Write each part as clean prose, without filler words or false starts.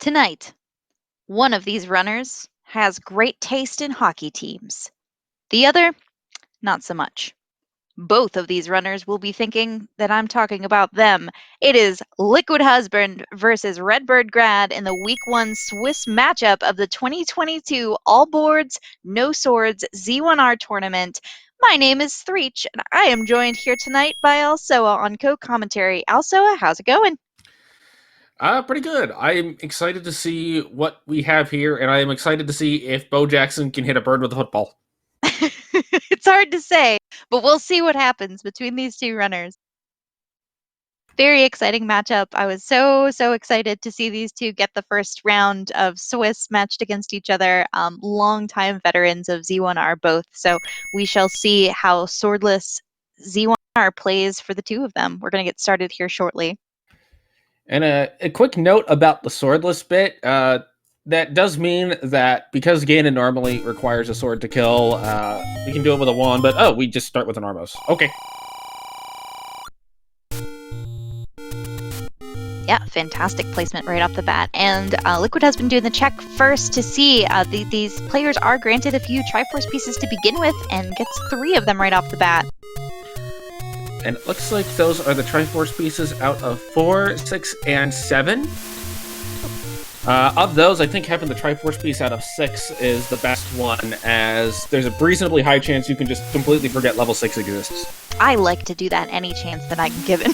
Tonight, one of these runners has great taste in hockey teams. The other, not so much. Both of these runners will be thinking that I'm talking about them. It is Liquid Husband versus Redbirdgrad in the Week 1 Swiss matchup of the 2022 All Boards, No Swords Z1R tournament. My name is Threech, and I am joined here tonight by Alsoa on co-commentary. Alsoa, how's it going? Pretty good. I'm excited to see what we have here, and I am excited to see if Bo Jackson can hit a bird with a football. It's hard to say, but we'll see what happens between these two runners. Very exciting matchup. I was so excited to see these two get the first round of Swiss matched against each other. Longtime veterans of Z1R both. So we shall see how swordless Z1R plays for the two of them. We're going to get started here shortly. And a quick note about the swordless bit. That does mean that because Ganon normally requires a sword to kill, we can do it with a wand, but we just start with an Armos. Okay. Yeah, fantastic placement right off the bat. And Liquid has been doing the check first to see these players are granted a few Triforce pieces to begin with and gets 3 of them right off the bat. And it looks like those are the Triforce pieces out of 4, 6, and 7. Of those, I think having the Triforce piece out of 6 is the best one, as there's a reasonably high chance you can just completely forget level 6 exists. I like to do that any chance that I'm given.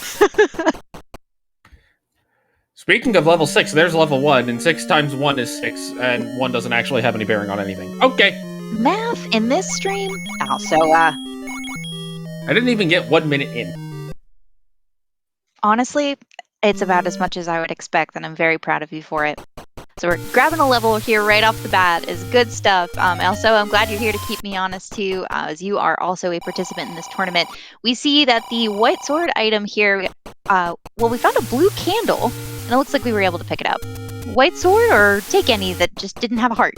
Speaking of level 6, there's level 1, and 6 times 1 is 6, and 1 doesn't actually have any bearing on anything. Okay. Math in this stream? I didn't even get 1 minute in. Honestly, it's about as much as I would expect, and I'm very proud of you for it. So we're grabbing a level here right off the bat is good stuff. Also, I'm glad you're here to keep me honest too, as you are also a participant in this tournament. We see that the white sword item here, we found a blue candle, and it looks like we were able to pick it up. White sword, or take any that just didn't have a heart?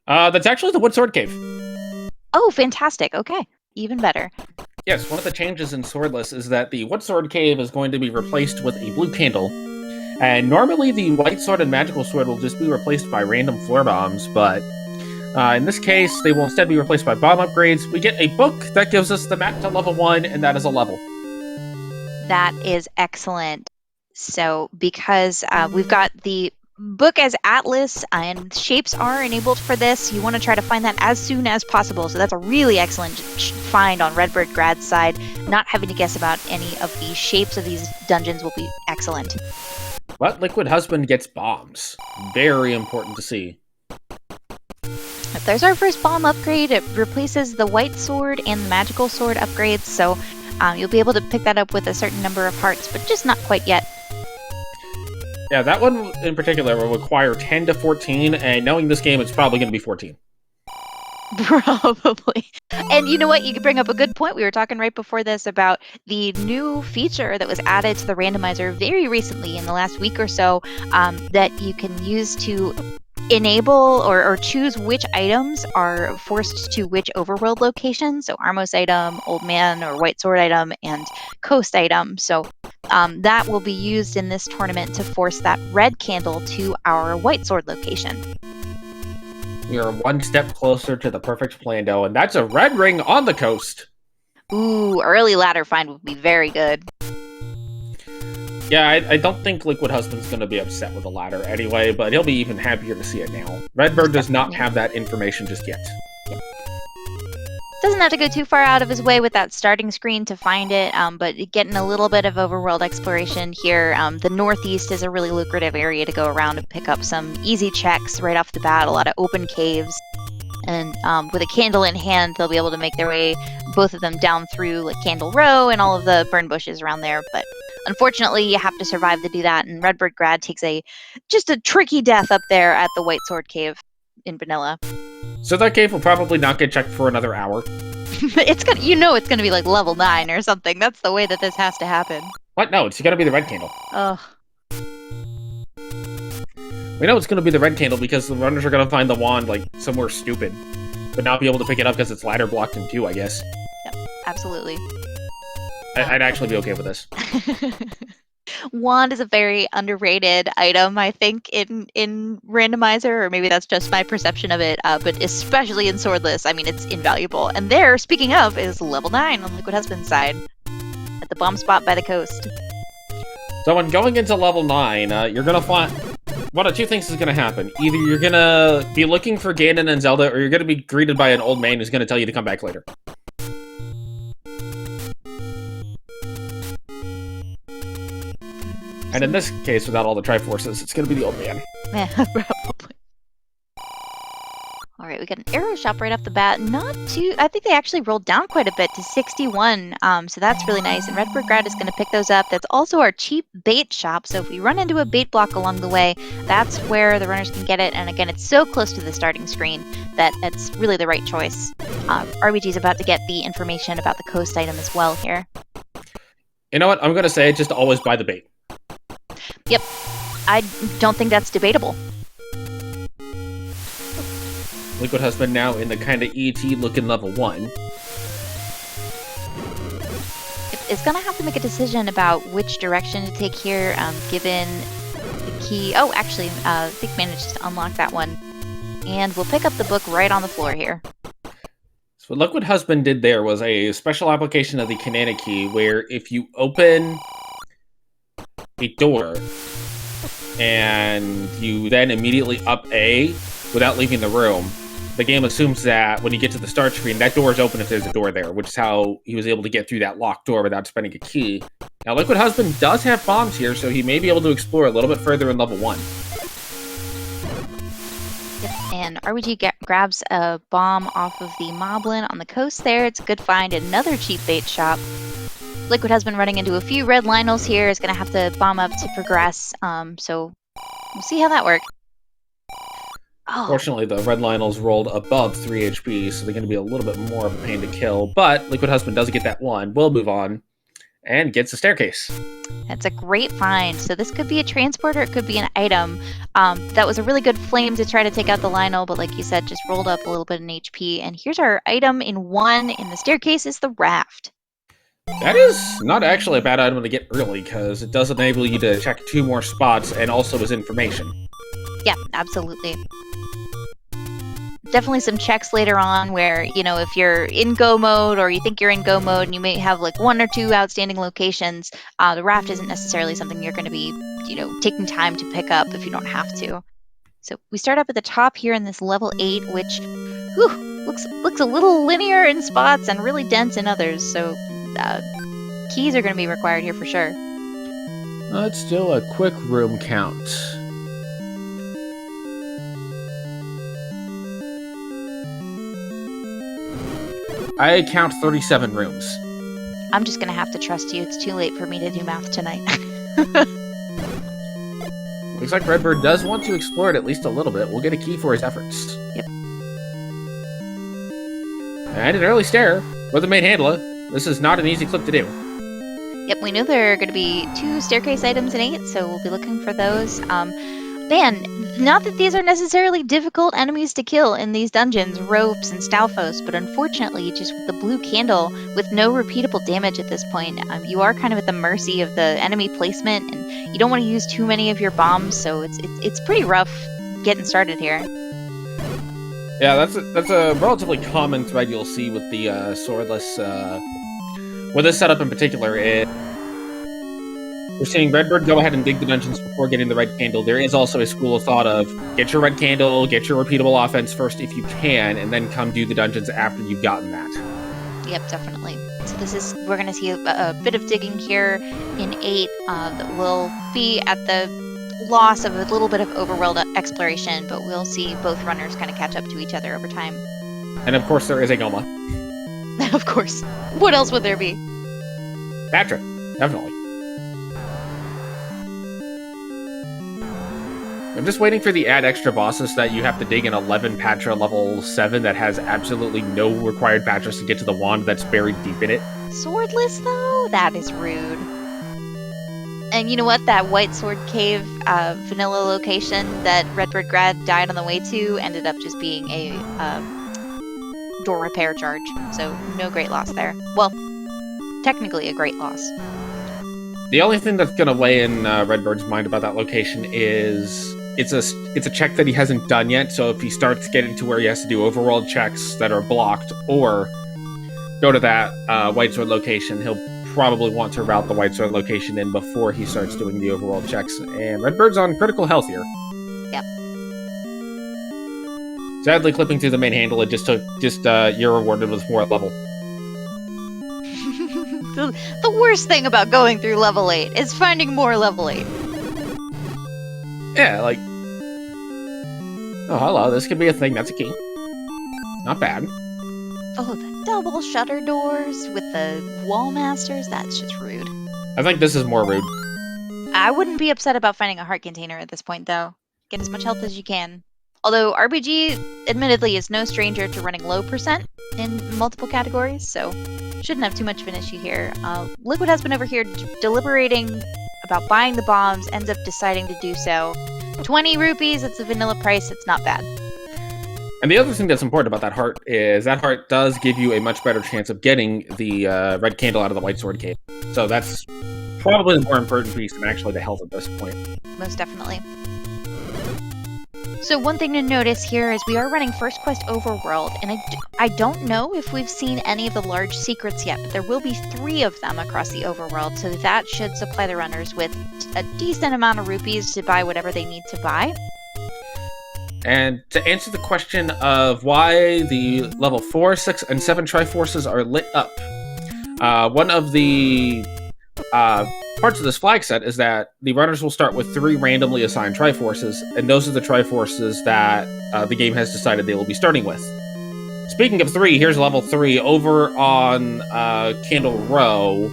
That's actually the wood sword cave. Oh, fantastic. Okay, even better. Yes, one of the changes in Swordless is that the Wood Sword Cave is going to be replaced with a blue candle, and normally the White Sword and Magical Sword will just be replaced by random floor bombs, but in this case, they will instead be replaced by bomb upgrades. We get a book that gives us the map to level 1, and that is a level. That is excellent. So because we've got the book as Atlas and shapes are enabled for this, you want to try to find that as soon as possible. So that's a really excellent find on Redbirdgrad's side. Not having to guess about any of the shapes of these dungeons will be excellent. But Liquid Husband gets bombs. Very important to see. There's our first bomb upgrade. It replaces the white sword and the magical sword upgrades. So you'll be able to pick that up with a certain number of hearts, but just not quite yet. Yeah, that one in particular will require 10 to 14, and knowing this game, it's probably going to be 14. Probably. And you know what? You could bring up a good point. We were talking right before this about the new feature that was added to the randomizer very recently in the last week or so that you can use to enable or choose which items are forced to which overworld location. So Armos item, Old Man or White Sword item, and Coast item. So that will be used in this tournament to force that red candle to our White Sword location. We are one step closer to the perfect plando, and that's a red ring on the coast. Ooh, early ladder find would be very good. Yeah, I don't think Liquid Husband's going to be upset with the ladder anyway, but he'll be even happier to see it now. Redbird does not have that information just yet. Yep. Doesn't have to go too far out of his way with that starting screen to find it, but getting a little bit of overworld exploration here. The northeast is a really lucrative area to go around and pick up some easy checks right off the bat, a lot of open caves. And with a candle in hand, they'll be able to make their way, both of them, down through like Candle Row and all of the burn bushes around there. But unfortunately, you have to survive to do that, and Redbirdgrad takes just a tricky death up there at the White Sword Cave in vanilla. So that cave will probably not get checked for another hour. It's gonna be like level 9 or something. That's the way that this has to happen. What? No, it's gonna be the red candle. Ugh. We know it's gonna be the red candle because the runners are gonna find the wand like somewhere stupid, but not be able to pick it up because it's ladder blocked in 2, I guess. Yep, absolutely. I'd actually be okay with this. Wand is a very underrated item, I think, in Randomizer, or maybe that's just my perception of it, but especially in Swordless, I mean, it's invaluable. And there, speaking of, is level 9 on Liquid Husband's side, at the bomb spot by the coast. So when going into level 9, you're gonna find... one of two things is gonna happen. Either you're gonna be looking for Ganon and Zelda, or you're gonna be greeted by an old man who's gonna tell you to come back later. And in this case, without all the Triforces, it's gonna be the old man. Yeah, probably. All right, we got an arrow shop right off the bat. Not too... I think they actually rolled down quite a bit to 61, so that's really nice. And Redbirdgrad is going to pick those up. That's also our cheap bait shop, so if we run into a bait block along the way, that's where the runners can get it. And again, it's so close to the starting screen that it's really the right choice. RBG's about to get the information about the coast item as well here. You know what? I'm gonna say just always buy the bait. Yep. I don't think that's debatable. Liquid Husband now in the kind of ET-looking level 1. It's going to have to make a decision about which direction to take here, given the key... Oh, actually, I think managed to unlock that one. And we'll pick up the book right on the floor here. So what Liquid Husband did there was a special application of the Canana key, where if you open a door, and you then immediately up A without leaving the room, the game assumes that when you get to the start screen, that door is open if there's a door there, which is how he was able to get through that locked door without spending a key. Now, Liquid Husband does have bombs here, so he may be able to explore a little bit further in level 1. Yep, and RBG grabs a bomb off of the Moblin on the coast there. It's a good find. Another cheap bait shop. Liquid Husband running into a few red Lionels here is going to have to bomb up to progress, so we'll see how that works. Oh. Fortunately, the red Lionels rolled above 3 HP, so they're going to be a little bit more of a pain to kill. But Liquid Husband does get that one. We'll move on. And gets a staircase. That's a great find. So this could be a transporter, it could be an item. That was a really good flame to try to take out the Lionel, but like you said, just rolled up a little bit in HP. And here's our item in 1 in the staircase is the raft. That is not actually a bad item to get early, because it does enable you to check 2 more spots and also as information. Yeah, absolutely. Definitely some checks later on where, you know, if you're in go mode or you think you're in go mode and you may have like 1 or 2 outstanding locations, the raft isn't necessarily something you're going to be, you know, taking time to pick up if you don't have to. So we start up at the top here in this level 8, which looks a little linear in spots and really dense in others. So keys are going to be required here for sure. Let's do a quick room count. I count 37 rooms. I'm just going to have to trust you. It's too late for me to do math tonight. Looks like Redbird does want to explore it at least a little bit. We'll get a key for his efforts. Yep. And an early stair with the main handler. This is not an easy clip to do. Yep, we know there are going to be 2 staircase items in 8, so we'll be looking for those. Man, not that these are necessarily difficult enemies to kill in these dungeons, ropes and Stalfos, but unfortunately, just with the blue candle, with no repeatable damage at this point, you are kind of at the mercy of the enemy placement, and you don't want to use too many of your bombs, so it's pretty rough getting started here. Yeah, that's a relatively common thread you'll see with the swordless, with this setup in particular. We're seeing Redbird go ahead and dig the dungeons before getting the red candle. There is also a school of thought of get your red candle, get your repeatable offense first if you can, and then come do the dungeons after you've gotten that. Yep, definitely. So we're going to see a bit of digging here in 8 that will be at the loss of a little bit of overworld exploration, but we'll see both runners kind of catch up to each other over time. And of course there is a Goma. Of course. What else would there be? Patrick, definitely. I'm just waiting for the add extra bosses that you have to dig in 11 Patra level 7 that has absolutely no required Patras to get to the wand that's buried deep in it. Swordless, though? That is rude. And you know what? That White Sword Cave vanilla location that Redbirdgrad died on the way to ended up just being a door repair charge. So no great loss there. Well, technically a great loss. The only thing that's going to weigh in Redbird's mind about that location is it's a check that he hasn't done yet. So if he starts getting to where he has to do overworld checks that are blocked, or go to that White Sword location, he'll probably want to route the White Sword location in before he starts doing the overworld checks. And Redbird's on critical health here. Yep. Sadly, clipping through the main handle, it just took you're rewarded with more level. The worst thing about going through level 8 is finding more level 8. Yeah, like... Oh, hello, this could be a thing. That's a key. Not bad. Oh, the double shutter doors with the wall masters, that's just rude. I think this is more rude. I wouldn't be upset about finding a heart container at this point, though. Get as much health as you can. Although RBG, admittedly, is no stranger to running low percent in multiple categories, so shouldn't have too much of an issue here. Liquid has been over here deliberating about buying the bombs, ends up deciding to do so. 20 rupees, it's a vanilla price, it's not bad. And the other thing that's important about that heart is that heart does give you a much better chance of getting the red candle out of the White Sword Cave. So that's probably the more important piece than actually the health at this point. Most definitely. So one thing to notice here is we are running First Quest Overworld, and I don't know if we've seen any of the large secrets yet, but there will be 3 of them across the Overworld, so that should supply the runners with a decent amount of rupees to buy whatever they need to buy. And to answer the question of why the level 4, 6, and 7 Triforces are lit up, one of the parts of this flag set is that the runners will start with 3 randomly assigned Triforces, and those are the Triforces that the game has decided they will be starting with. Speaking of 3, here's level 3 over on Candle Row,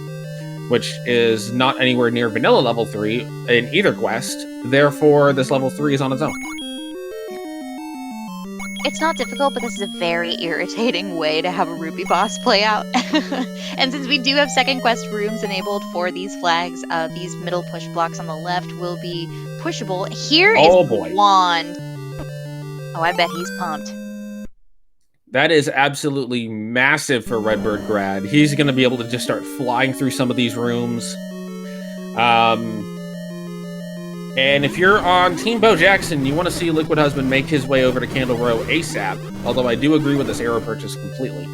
which is not anywhere near vanilla level 3 in either quest. Therefore, this level 3 is on its own. It's not difficult, but this is a very irritating way to have a rupee boss play out. And since we do have second quest rooms enabled for these flags, these middle push blocks on the left will be pushable. Here is boy. Wand. Oh, I bet he's pumped. That is absolutely massive for Redbirdgrad. He's going to be able to just start flying through some of these rooms. And if you're on Team Bo Jackson, you want to see Liquid Husband make his way over to Candle Row ASAP, although I do agree with this arrow purchase completely.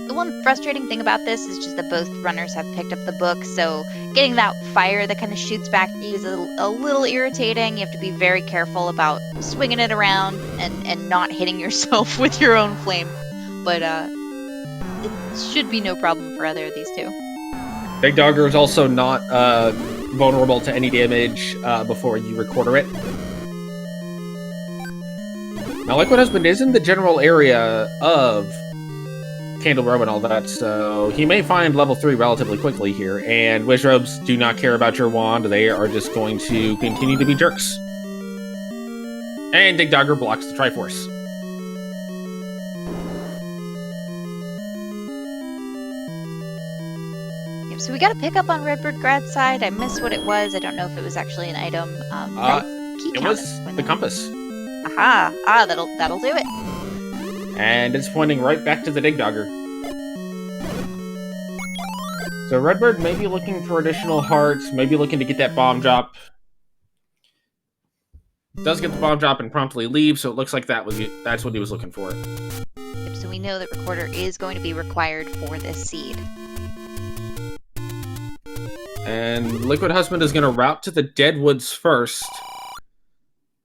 The one frustrating thing about this is just that both runners have picked up the book, so getting that fire that kind of shoots back is a little irritating. You have to be very careful about swinging it around and not hitting yourself with your own flame. But it should be no problem for either of these 2. Big Dogger is also not vulnerable to any damage before you recorder it. Now, Liquid Husband is in the general area of Candle Row and all that, so he may find level 3 relatively quickly here, and Wizrobes do not care about your wand. They are just going to continue to be jerks. And Big Dogger blocks the Triforce. So we got a pickup on Redbirdgrad's side. I missed what it was. I don't know if it was actually an item. It was the compass. Aha! That'll do it. And it's pointing right back to the Dig Dogger. So Redbird may be looking for additional hearts, maybe looking to get that bomb drop. Does get the bomb drop and promptly leave, so it looks like that's what he was looking for. Yep, so we know that Recorder is going to be required for this seed. And Liquid Husband is going to route to the Deadwoods first.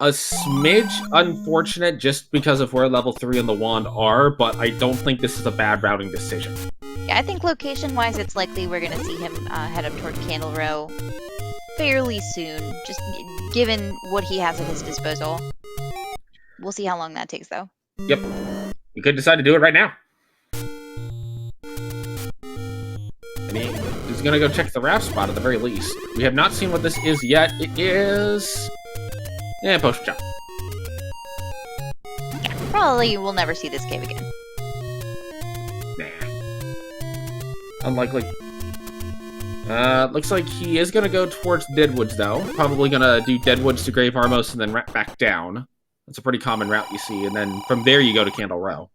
A smidge unfortunate just because of where level 3 and the wand are, but I don't think this is a bad routing decision. Yeah, I think location-wise, it's likely we're going to see him head up toward Candle Row fairly soon, just given what he has at his disposal. We'll see how long that takes, though. Yep. You could decide to do it right now. And he's going to go check the raft spot at the very least. We have not seen what this is yet. It is... yeah, potion jump. Probably we'll never see this cave again. Nah. Unlikely. Looks like he is going to go towards Deadwoods, though. Probably going to do Deadwoods to Grave Armos and then back down. That's a pretty common route you see. And then from there you go to Candle Row.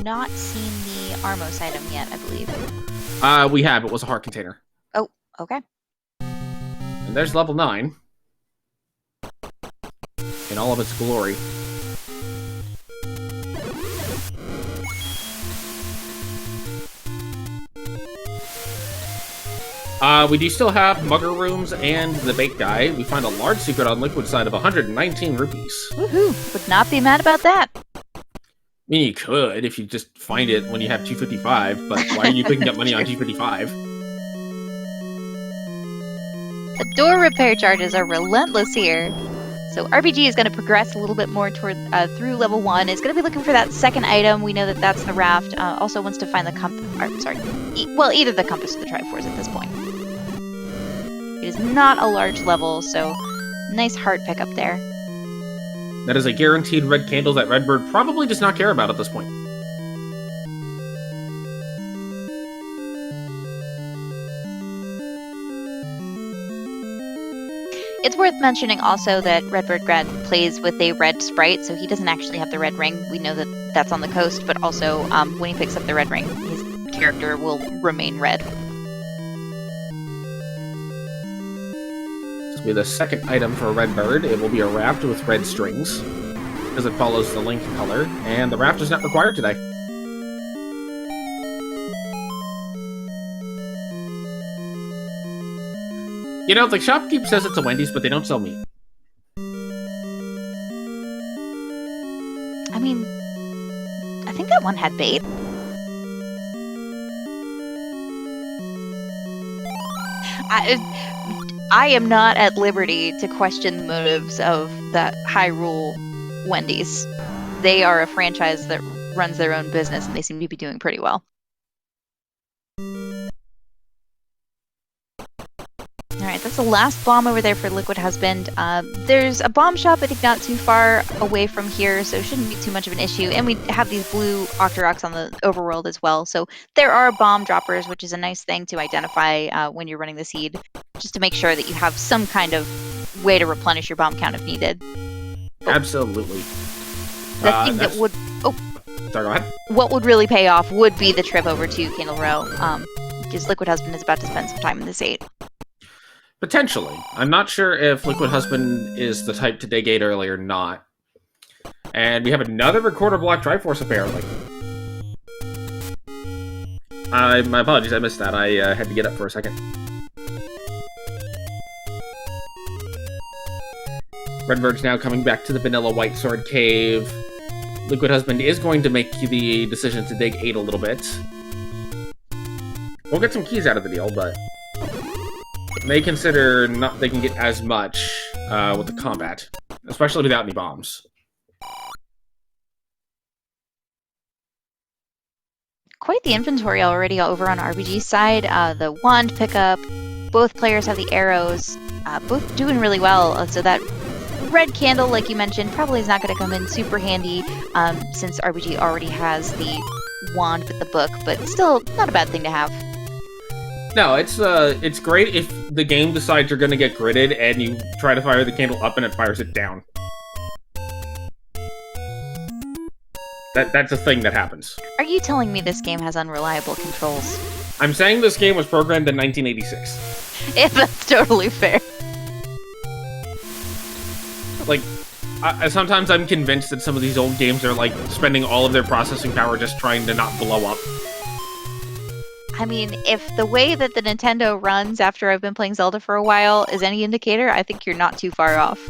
not seen the Armos item yet, I believe. We have. It was a heart container. Oh, okay. And there's level 9. In all of its glory. We do still have Mugger Rooms and the Bait Guy. We find a large secret on Liquid side of 119 rupees. Woohoo! Would not be mad about that. I mean, you could if you just find it when you have 255, but why are you picking up money on 255? The door repair charges are relentless here. So RBG is going to progress a little bit more toward through level 1. It's going to be looking for that second item. We know that that's the raft. Also wants to find the compass. Either the compass or the Triforce at this point. It is not a large level, so nice heart pickup there. That is a guaranteed red candle that Redbird probably does not care about at this point. It's worth mentioning also that Redbirdgrad plays with a red sprite, so he doesn't actually have the red ring. We know that that's on the coast, but also when he picks up the red ring, his character will remain red. This will be the second item for Redbird. It will be a raft with red strings, because it follows the link color, and the raft is not required today. You know, the shopkeep says it's a Wendy's, but they don't sell meat. I mean, I think that one had bait. I am not at liberty to question the motives of that Hyrule Wendy's. They are a franchise that runs their own business, and they seem to be doing pretty well. Alright, that's the last bomb over there for Liquid Husband. There's a bomb shop, I think not too far away from here, so it shouldn't be too much of an issue. And we have these blue Octoroks on the overworld as well, so there are bomb droppers, which is a nice thing to identify when you're running the seed, just to make sure that you have some kind of way to replenish your bomb count if needed. Absolutely. The thing that would... Sorry, go ahead. What would really pay off would be the trip over to Candle Row, because Liquid Husband is about to spend some time in this 8. Potentially. I'm not sure if Liquid Husband is the type to dig 8 early or not. And we have another recorder block Triforce, apparently. My apologies, I missed that. I had to get up for a second. Redbird's now coming back to the vanilla White Sword Cave. Liquid Husband is going to make the decision to dig 8 a little bit. We'll get some keys out of the deal, but... they consider not they can get as much with the combat, especially without any bombs. Quite the inventory already over on RBG's side. The wand pickup, both players have the arrows, both doing really well. So that red candle, like you mentioned, probably is not going to come in super handy since RBG already has the wand with the book, but still not a bad thing to have. No, it's great if the game decides you're going to get gridded and you try to fire the candle up and it fires it down. That's a thing that happens. Are you telling me this game has unreliable controls? I'm saying this game was programmed in 1986. Yeah, that's totally fair. Like, sometimes I'm convinced that some of these old games are like spending all of their processing power just trying to not blow up. I mean, if the way that the Nintendo runs after I've been playing Zelda for a while is any indicator, I think you're not too far off.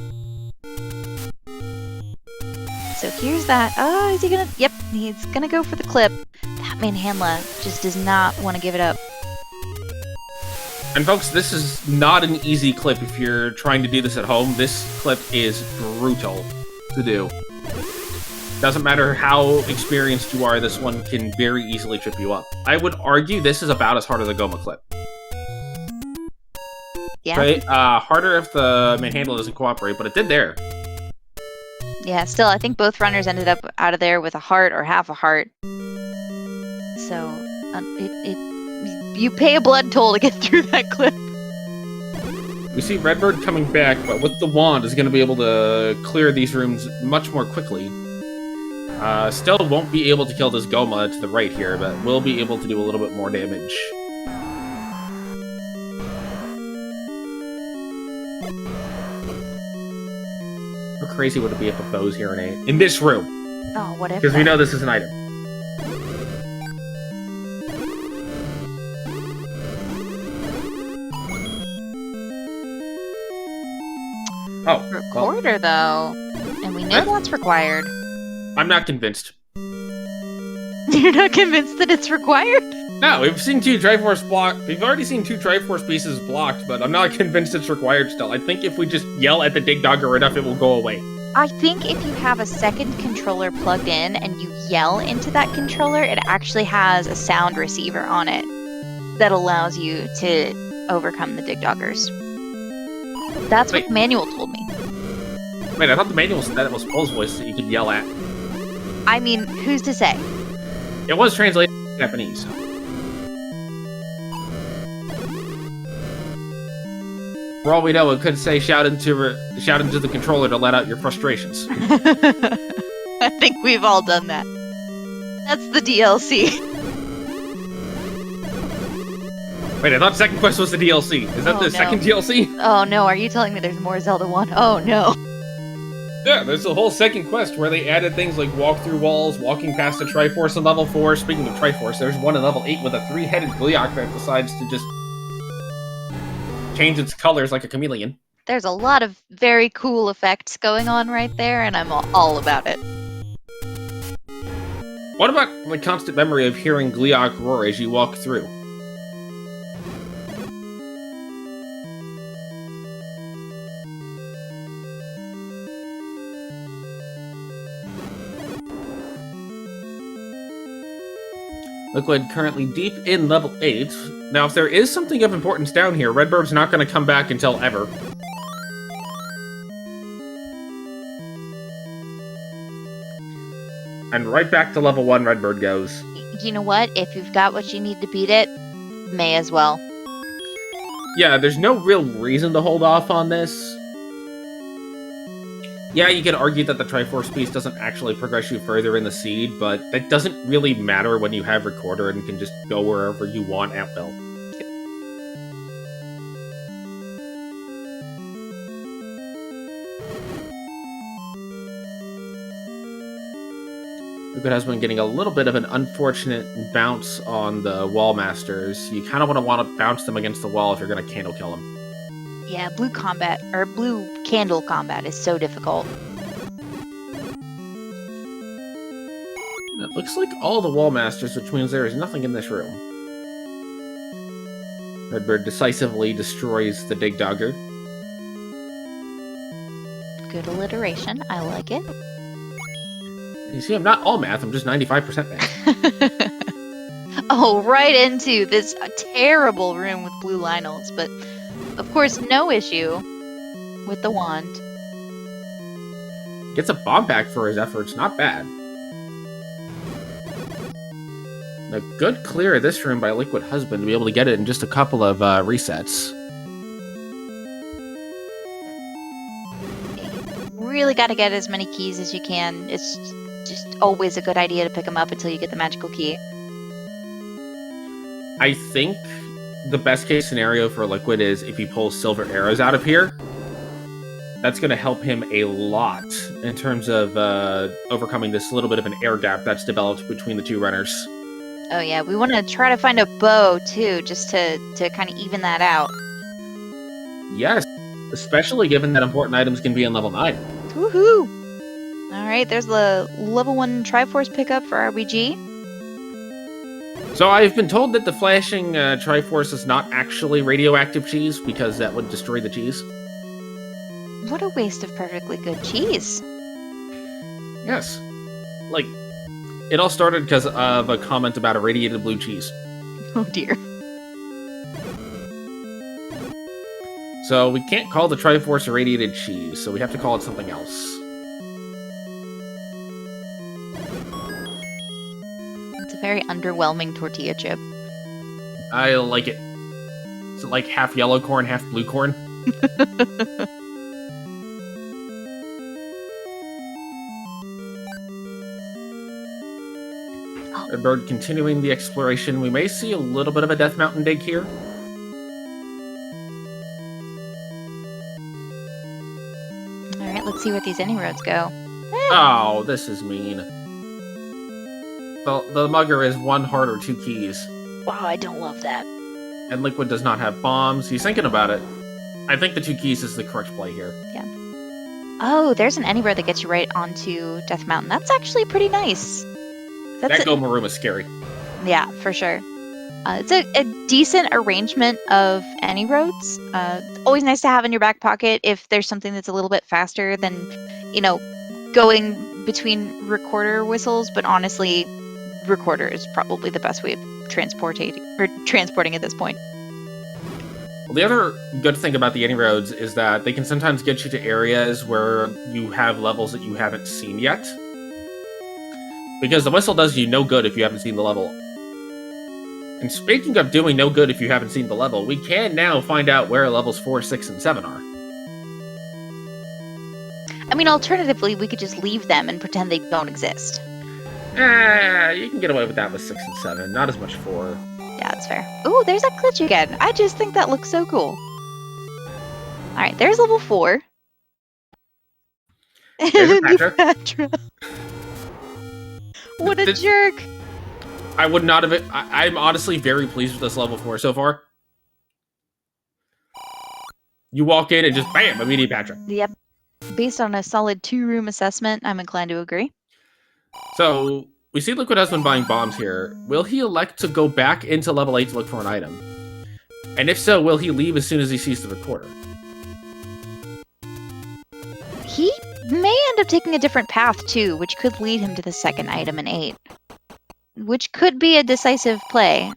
So here's that. Oh, is he gonna... Yep, he's gonna go for the clip. That Manhandla just does not want to give it up. And folks, this is not an easy clip if you're trying to do this at home. This clip is brutal to do. Doesn't matter how experienced you are, this one can very easily trip you up. I would argue this is about as hard as a Goma clip. Yeah. Right? Harder if the manhandle doesn't cooperate, but it did there. Yeah, still, I think both runners ended up out of there with a heart or half a heart. So, you pay a blood toll to get through that clip. We see Redbird coming back, but with the wand is going to be able to clear these rooms much more quickly. Still won't be able to kill this Goma to the right here, but will be able to do a little bit more damage. How crazy would it be if a bow's here in this room? Oh, what if? Because we know this is an item. Oh, recorder though, and we know that's required. I'm not convinced. You're not convinced that it's required? No, we've seen 2 Triforce block. We've already seen 2 Triforce pieces blocked, but I'm not convinced it's required still. I think if we just yell at the Dig Dogger enough, it will go away. I think if you have a second controller plugged in and you yell into that controller, it actually has a sound receiver on it that allows you to overcome the Dig Doggers. That's what the manual told me. Wait, I thought the manual said that it was Poe's voice that you could yell at. I mean, who's to say? It was translated to Japanese. For all we know, it could say shout into the controller to let out your frustrations. I think we've all done that. That's the DLC. Wait, I thought Second Quest was the DLC. Is that the second DLC? Oh no, are you telling me there's more Zelda 1? Oh no. Yeah, there's a whole second quest where they added things like walk through walls, walking past the Triforce in level 4. Speaking of Triforce, there's one in level 8 with a 3-headed Gleeok that decides to just change its colors like a chameleon. There's a lot of very cool effects going on right there, and I'm all about it. What about the constant memory of hearing Gleeok roar as you walk through? Liquid currently deep in level 8. Now, if there is something of importance down here, Redbird's not going to come back until ever. And right back to level 1 Redbird goes. You know what? If you've got what you need to beat it, may as well. Yeah, there's no real reason to hold off on this. Yeah, you could argue that the Triforce piece doesn't actually progress you further in the seed, but that doesn't really matter when you have Recorder and can just go wherever you want at will. Liquid has been getting a little bit of an unfortunate bounce on the Wall Masters. You kind of want to bounce them against the wall if you're going to candle kill them. Yeah, blue candle combat is so difficult. It looks like all the Wall Masters, which means there is nothing in this room. Redbird decisively destroys the Dig Dogger. Good alliteration, I like it. You see, I'm not all math, I'm just 95% math. Oh, right into this terrible room with blue Lynels, but of course, no issue with the wand. Gets a bomb back for his efforts, not bad. A good clear of this room by Liquid Husband to be able to get it in just a couple of resets. You really got to get as many keys as you can. It's just always a good idea to pick them up until you get the magical key. I think the best case scenario for Liquid is if he pulls silver arrows out of here. That's going to help him a lot in terms of overcoming this little bit of an air gap that's developed between the two runners. Oh yeah, we want to try to find a bow too, just to kind of even that out. Yes, especially given that important items can be in level 9. Woohoo! Alright, there's the level 1 Triforce pickup for RBG. So I've been told that the flashing Triforce is not actually radioactive cheese, because that would destroy the cheese. What a waste of perfectly good cheese. Yes. Like, it all started because of a comment about irradiated blue cheese. Oh dear. So we can't call the Triforce irradiated cheese, so we have to call it something else. It's a very underwhelming tortilla chip. I like it. Is it like half yellow corn, half blue corn? Redbird continuing the exploration. We may see a little bit of a Death Mountain dig here. All right, let's see where these any roads go. Oh, this is mean. The mugger is 1 heart or 2 keys. Wow, I don't love that. And Liquid does not have bombs. He's thinking about it. I think the 2 keys is the correct play here. Yeah. Oh, there's an any road that gets you right onto Death Mountain. That's actually pretty nice. That Goma room is scary. Yeah, for sure. It's a decent arrangement of any roads. Always nice to have in your back pocket if there's something that's a little bit faster than, going between recorder whistles. But honestly, recorder is probably the best way of transporting at this point. Well, the other good thing about the any roads is that they can sometimes get you to areas where you have levels that you haven't seen yet. Because the whistle does you no good if you haven't seen the level. And speaking of doing no good if you haven't seen the level, we can now find out where levels 4, 6, and 7 are. I mean, alternatively, we could just leave them and pretend they don't exist. You can get away with that with 6 and 7, not as much 4. Yeah, that's fair. Ooh, there's that glitch again. I just think that looks so cool. Alright, there's level 4. There's Patra. What a jerk! I would not have... I'm honestly very pleased with this level 4 so far. You walk in and just bam, immediate Patra. Yep. Based on a solid 2-room assessment, I'm inclined to agree. So, we see Liquid has been buying bombs here. Will he elect to go back into level 8 to look for an item? And if so, will he leave as soon as he sees the recorder? He may end up taking a different path, too, which could lead him to the second item in 8. Which could be a decisive play.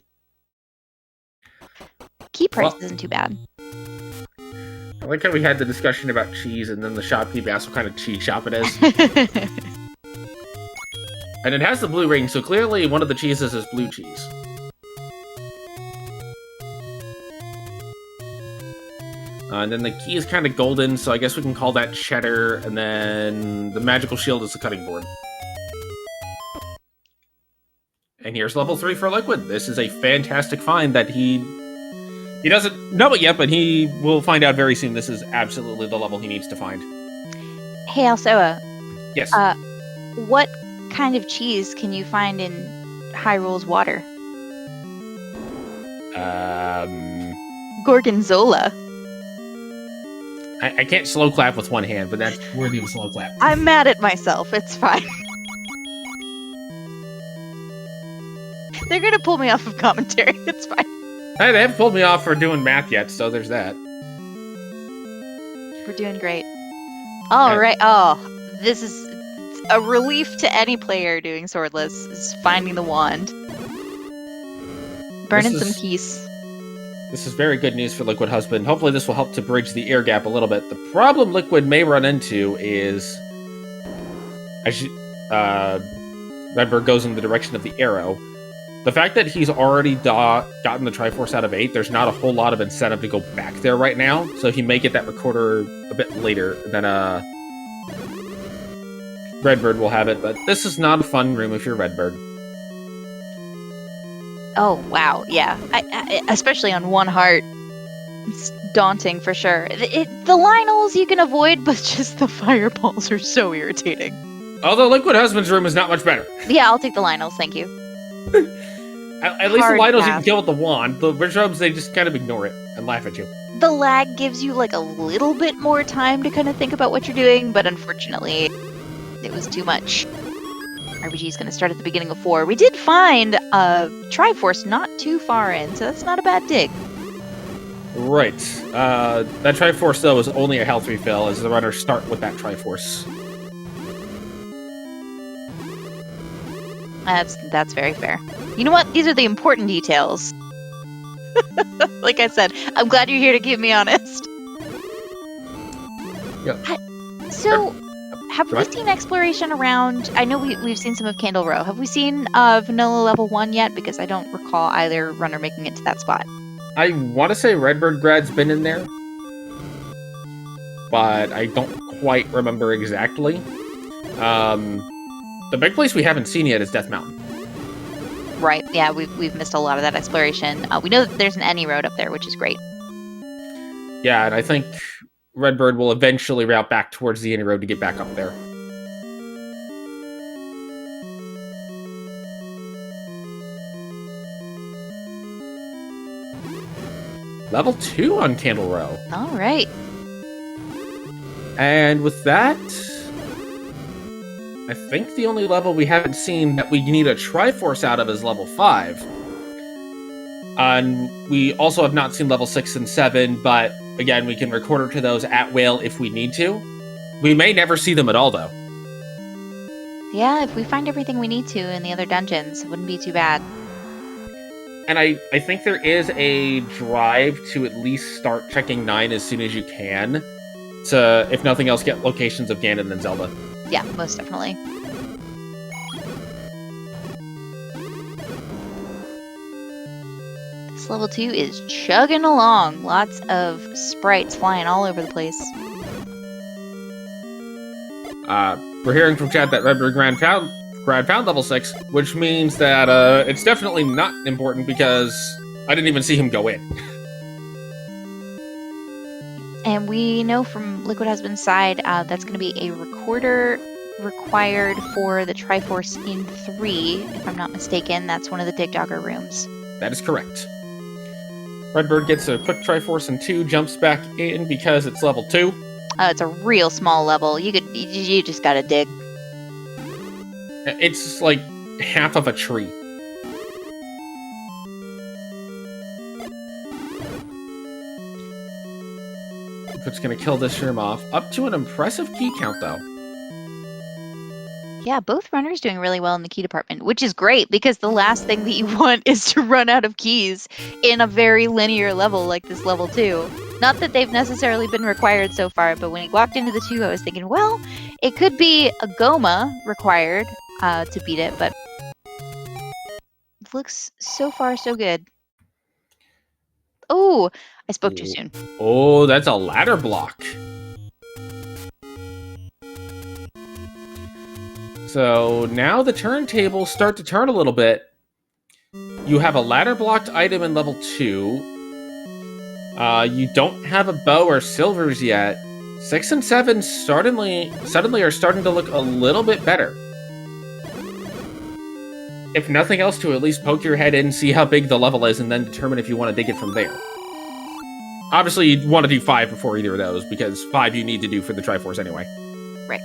Key price isn't too bad. I like how we had the discussion about cheese, and then the shopkeep asked what kind of cheese shop it is. And it has the blue ring, so clearly one of the cheeses is blue cheese. And then the key is kind of golden, so I guess we can call that cheddar, and then the magical shield is the cutting board. And here's level 3 for Liquid. This is a fantastic find that he doesn't know it yet, but he will find out very soon. This is absolutely the level he needs to find. Hey, Alsoa. Yes. What kind of cheese can you find in Hyrule's water? Gorgonzola. I can't slow clap with one hand, but that's worthy of a slow clap. I'm mad at myself. It's fine. They're gonna pull me off of commentary. It's fine. Hey, they haven't pulled me off for doing math yet, so there's that. We're doing great. All right. Oh, this is a relief to any player doing swordless. Is finding the wand, burning some keys. This is very good news for Liquid Husband. Hopefully, this will help to bridge the air gap a little bit. The problem Liquid may run into is, as Redbird goes in the direction of the arrow. The fact that he's already gotten the Triforce out of 8, there's not a whole lot of incentive to go back there right now, so he may get that recorder a bit later than Redbird will have it, but this is not a fun room if you're Redbird. Oh, wow, yeah. I especially on 1 heart. It's daunting for sure. The Lionels you can avoid, but just the fireballs are so irritating. Although Liquid Husband's room is not much better. Yeah, I'll take the Lionels, thank you. At least the Lionels you can kill with the wand. The Ridge they just kind of ignore it and laugh at you. The lag gives you like a little bit more time to kind of think about what you're doing, but unfortunately, it was too much. RPG is going to start at the beginning of 4. We did find a Triforce not too far in, so that's not a bad dig. Right. That Triforce, though, is only a health refill, as the runners start with that Triforce. That's very fair. You know what? These are the important details. Like I said, I'm glad you're here to keep me honest. Yep. So, have we seen exploration around... I know we've seen some of Candle Row. Have we seen Vanilla Level 1 yet? Because I don't recall either runner making it to that spot. I want to say Redbirdgrad's been in there, but I don't quite remember exactly. The big place we haven't seen yet is Death Mountain. Right. Yeah, we've missed a lot of that exploration. We know that there's an any road up there, which is great. Yeah, and I think Redbird will eventually route back towards the inner road to get back up there. Level 2 on Candle Row. All right. And with that, I think the only level we haven't seen that we need a Triforce out of is level 5. And we also have not seen level 6 and 7, but again, we can record to those at will if we need to. We may never see them at all, though. Yeah, if we find everything we need to in the other dungeons, it wouldn't be too bad. And I think there is a drive to at least start checking 9 as soon as you can, to, if nothing else, get locations of Ganon and Zelda. Yeah, most definitely. This level 2 is chugging along. Lots of sprites flying all over the place. We're hearing from chat that Redbirdgrad found level 6, which means that it's definitely not important because I didn't even see him go in. And we know from Liquid Husband's side that's going to be a recorder required for the Triforce in 3, if I'm not mistaken. That's one of the Dig Dogger rooms. That is correct. Redbird gets a quick Triforce in 2, jumps back in because it's level 2. It's a real small level. You just gotta dig. It's like half of a tree. It's gonna kill this room off. Up to an impressive key count, though. Yeah, both runners doing really well in the key department, which is great because the last thing that you want is to run out of keys in a very linear level like this level 2. Not that they've necessarily been required so far, but when he walked into the 2, I was thinking, well, it could be a Goma required to beat it, but it looks so far so good. Oh, I spoke too soon. Oh, that's a ladder block. So now the turntables start to turn a little bit. You have a ladder blocked item in level 2. You don't have a bow or silvers yet. 6 and 7 suddenly are starting to look a little bit better. If nothing else, to at least poke your head in, see how big the level is, and then determine if you want to dig it from there. Obviously, you'd want to do 5 before either of those, because 5 you need to do for the Triforce anyway. Right.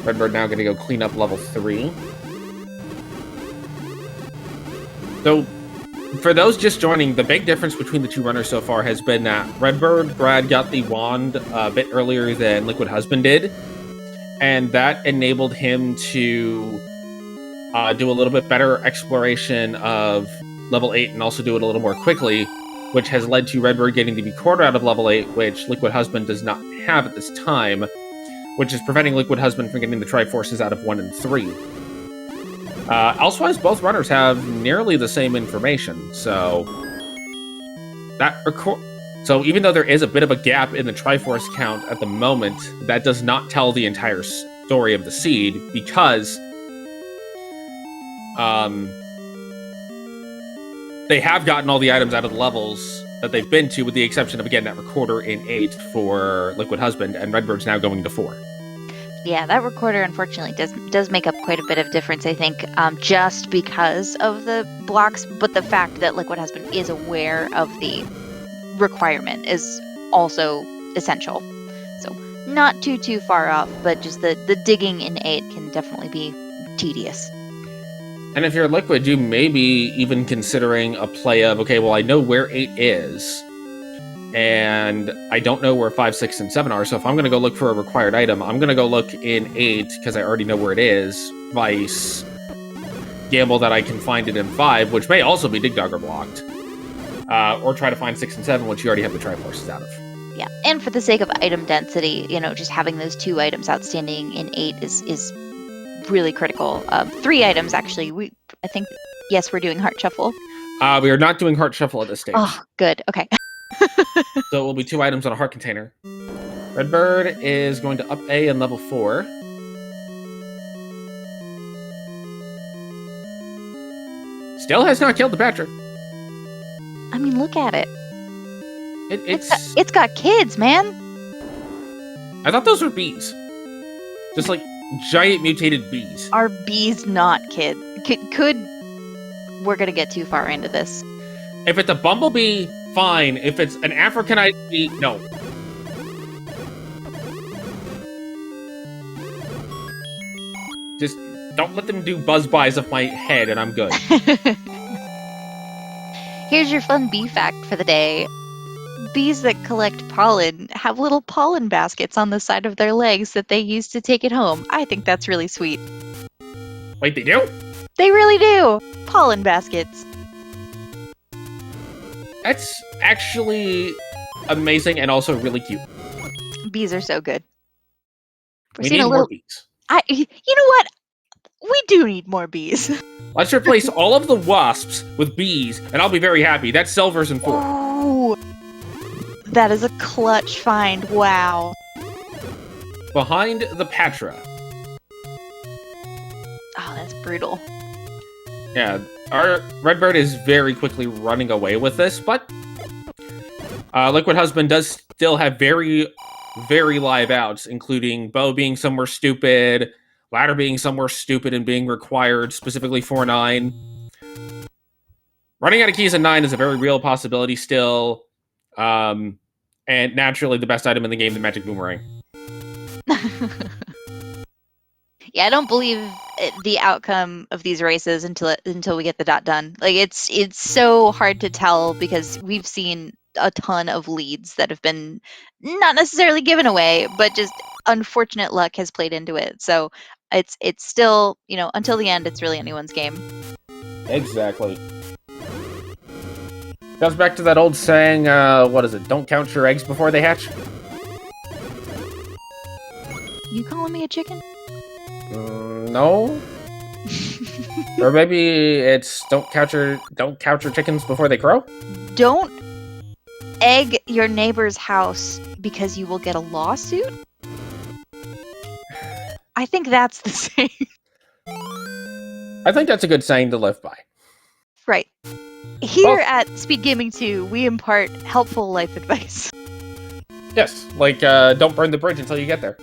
Redbird now going to go clean up level 3. So, for those just joining, the big difference between the two runners so far has been that Redbirdgrad got the wand a bit earlier than Liquid Husband did, and that enabled him to do a little bit better exploration of level 8 and also do it a little more quickly, which has led to Redbird getting to be quarter out of level 8, which Liquid Husband does not have at this time, which is preventing Liquid Husband from getting the Triforces out of 1 and 3. Elsewise, both runners have nearly the same information, so so even though there is a bit of a gap in the Triforce count at the moment, that does not tell the entire story of the seed, because they have gotten all the items out of the levels that they've been to, with the exception of, again, that recorder in 8 for Liquid Husband, and Redbird's now going to 4. Yeah, that recorder unfortunately does make up quite a bit of difference, I think, just because of the blocks, but the fact that Liquid Husband is aware of the requirement is also essential. So not too far off, but just the digging in 8 can definitely be tedious. And if you're Liquid, you may be even considering a play of, okay, well, I know where 8 is, and I don't know where 5, 6, and 7 are, so if I'm going to go look for a required item, I'm going to go look in 8, because I already know where it is, vice gamble that I can find it in 5, which may also be Dig Dogger blocked, or try to find 6 and 7, which you already have the Triforces out of. Yeah, and for the sake of item density, just having those 2 items outstanding in 8 is really critical. 3 items, actually. I think, yes, we're doing Heart Shuffle. We are not doing Heart Shuffle at this stage. Oh, good. Okay. So it will be 2 items on a heart container. Redbird is going to up A in level 4. Still has not killed the Patra. I mean, look at it. It's got kids, man. I thought those were bees. Just like giant mutated bees. Are bees not kids? Could we're gonna get too far into this. If it's a bumblebee, fine. If it's an Africanized bee, no. Just don't let them do buzz-bys of my head and I'm good. Here's your fun bee fact for the day. Bees that collect pollen have little pollen baskets on the side of their legs that they use to take it home. I think that's really sweet. Wait, they do? They really do! Pollen baskets. That's actually amazing and also really cute. Bees are so good. We need more bees. You know what? We do need more bees. Let's replace all of the wasps with bees, and I'll be very happy. That's cell version 4. Ooh, that is a clutch find. Wow. Behind the Patra. Oh, that's brutal. Yeah, our Redbird is very quickly running away with this, but Liquid Husband does still have very, very live outs, including Bo being somewhere stupid, Ladder being somewhere stupid and being required specifically for 9. Running out of keys in 9 is a very real possibility still, and naturally the best item in the game, the Magic Boomerang. Yeah, I don't believe the outcome of these races until we get the dot done. Like it's so hard to tell because we've seen a ton of leads that have been not necessarily given away, but just unfortunate luck has played into it. So it's still, until the end, it's really anyone's game. Exactly. Goes back to that old saying, what is it? Don't count your eggs before they hatch? You calling me a chicken? No. Or maybe it's don't count your chickens before they crow? Don't egg your neighbor's house because you will get a lawsuit? I think that's the saying. I think that's a good saying to live by. Right. Here at SpeedGaming 2, we impart helpful life advice. Yes, like don't burn the bridge until you get there.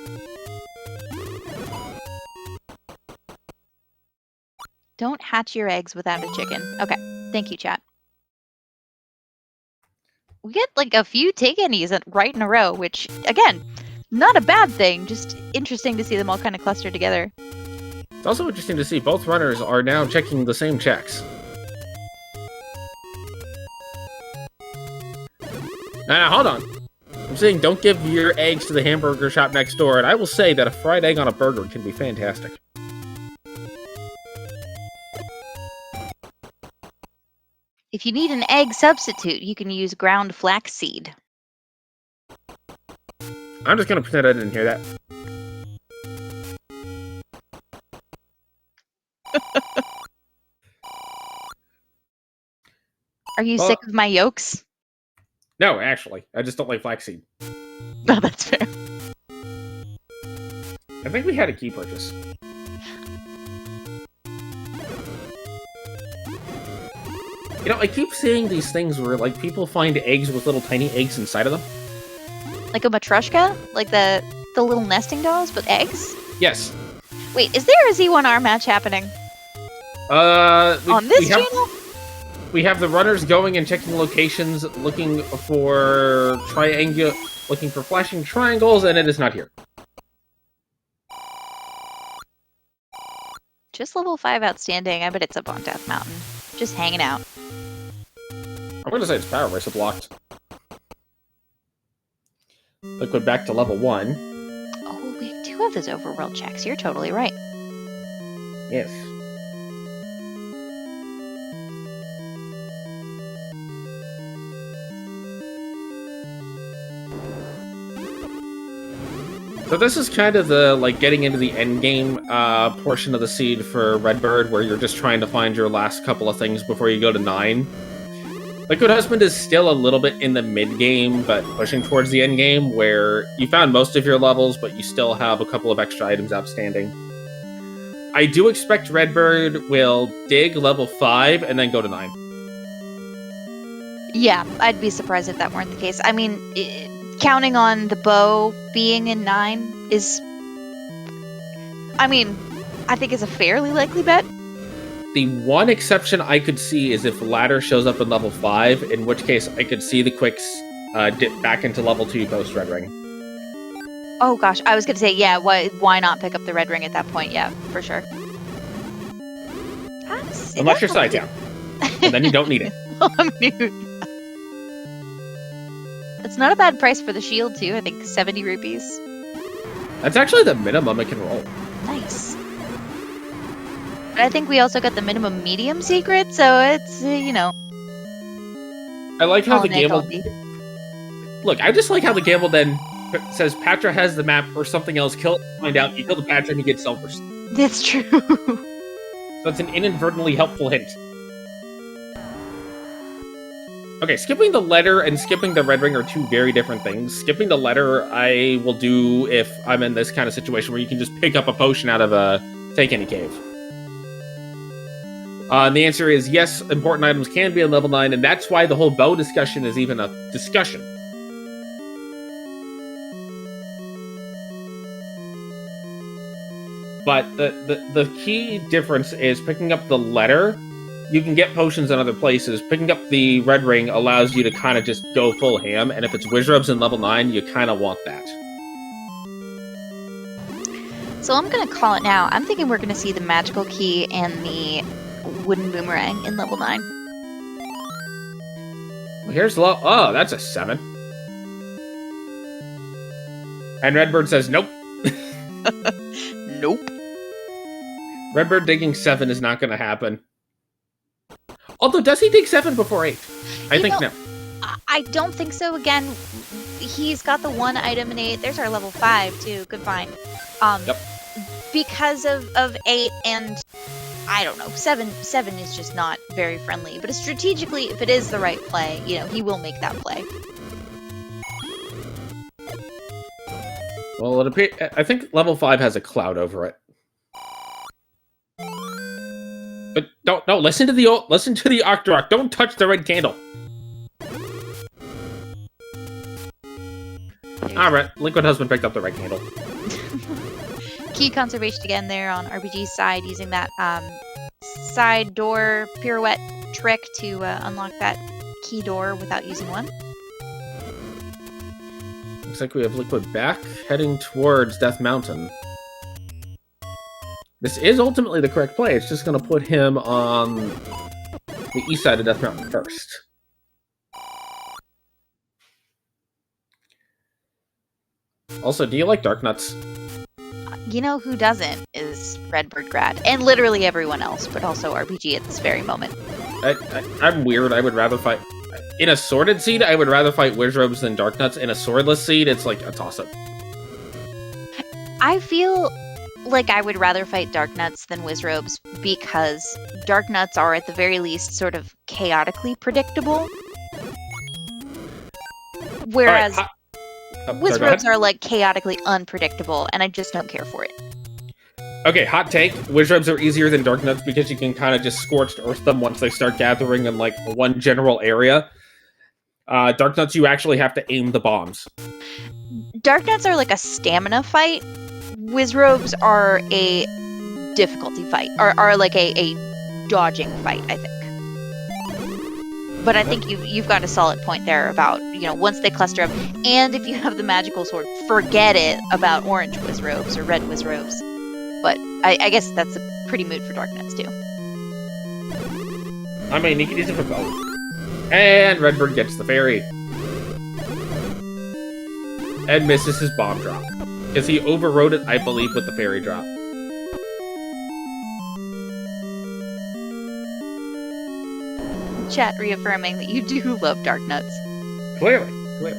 Don't hatch your eggs without a chicken. Okay, thank you, chat. We get like a few take any's right in a row, which, again, not a bad thing, just interesting to see them all kind of cluster together. It's also interesting to see both runners are now checking the same checks. Now, hold on. I'm saying don't give your eggs to the hamburger shop next door, and I will say that a fried egg on a burger can be fantastic. If you need an egg substitute, you can use ground flaxseed. I'm just gonna pretend I didn't hear that. Are you sick of my yolks? No, actually. I just don't like flaxseed. No, that's fair. I think we had a key purchase. I keep seeing these things where, like, people find eggs with little tiny eggs inside of them. Like a matryoshka? Like the little nesting dolls, but eggs? Yes. Wait, is there a Z1R match happening? On this channel? We have the runners going and checking locations, looking for flashing triangles, and it is not here. Just level 5 outstanding. I bet it's up on Death Mountain. Just hanging out. I'm gonna say it's power race blocked. Liquid back to level 1. Oh, we do have those overworld checks. You're totally right. Yes. So this is kind of the, like, getting into the end game portion of the seed for Redbird, where you're just trying to find your last couple of things before you go to 9. Liquid Husband is still a little bit in the mid-game, but pushing towards the end game, where you found most of your levels, but you still have a couple of extra items outstanding. I do expect Redbird will dig level 5 and then go to 9. Yeah, I'd be surprised if that weren't the case. I mean, counting on the bow being in 9 is... I mean, I think it's a fairly likely bet. The one exception I could see is if Ladder shows up in level 5, in which case I could see the Quicks dip back into level 2 post Red Ring. Oh gosh, I was going to say, yeah, why not pick up the Red Ring at that point? Yeah, for sure. Unless you're side down. And then you don't need it. It's not a bad price for the shield, too. I think 70 rupees. That's actually the minimum it can roll. Nice. But I think we also got the minimum medium secret, so it's, you know. I like how the gamble... Look, I just like how the gamble then says Patra has the map or something else. Find out, you kill the Patra and you get silvers. That's true. So that's an inadvertently helpful hint. Okay, skipping the letter and skipping the red ring are two very different things. Skipping the letter I will do if I'm in this kind of situation where you can just pick up a potion out of a Take Any Cave. And the answer is yes, important items can be in level 9, and that's why the whole bow discussion is even a discussion. But the key difference is picking up the letter. You can get potions in other places. Picking up the red ring allows you to kind of just go full ham, and if it's Wizrobes in level 9, you kind of want that. So I'm going to call it now. I'm thinking we're going to see the magical key and the wooden boomerang in level 9. Well, here's low. Oh, that's a 7. And Redbird says nope. Nope. Redbird digging 7 is not going to happen. Although, does he dig 7 before 8? I think no. I don't think so. Again, he's got the one item in 8. There's our level 5, too. Good find. Yep. Because of 8 and, I don't know, 7 is just not very friendly. But strategically, if it is the right play, you know, he will make that play. Well, it appears, I think level 5 has a cloud over it. But don't listen to the Octorok. Don't touch the red candle. All right, Liquid Husband picked up the red candle. Key conservation again there on RBG's side, using that side door pirouette trick to unlock that key door without using one. Looks like we have Liquid back, heading towards Death Mountain. This is ultimately the correct play. It's just going to put him on the east side of Death Mountain first. Also, do you like Dark Nuts? You know who doesn't is Redbirdgrad, and literally everyone else, but also RPG at this very moment. I'm weird. I would rather fight... In a sorted seed, I would rather fight Wizrobes than Dark Nuts. In a swordless seed, it's like a toss-up. I feel like I would rather fight Dark Nuts than Wizrobes because Dark Nuts are at the very least sort of chaotically predictable. Whereas Wizrobes are like chaotically unpredictable, and I just don't care for it. Okay, hot take. Wizrobes are easier than Dark Nuts because you can kind of just scorched earth them once they start gathering in like one general area. Dark Nuts, you actually have to aim the bombs. Dark Nuts are like a stamina fight. Wizrobes are a difficulty fight, are like a dodging fight, I think. But I think you've got a solid point there about, you know, once they cluster up, and if you have the magical sword, forget it about orange Wizrobes or red Wizrobes. But I guess that's a pretty mood for Dark Nuts, too. I mean, you can use it for both. And Redbird gets the fairy. And misses his bomb drop. Because he overrode it, I believe, with the fairy drop. Chat reaffirming that you do love Dark Nuts. Clearly. We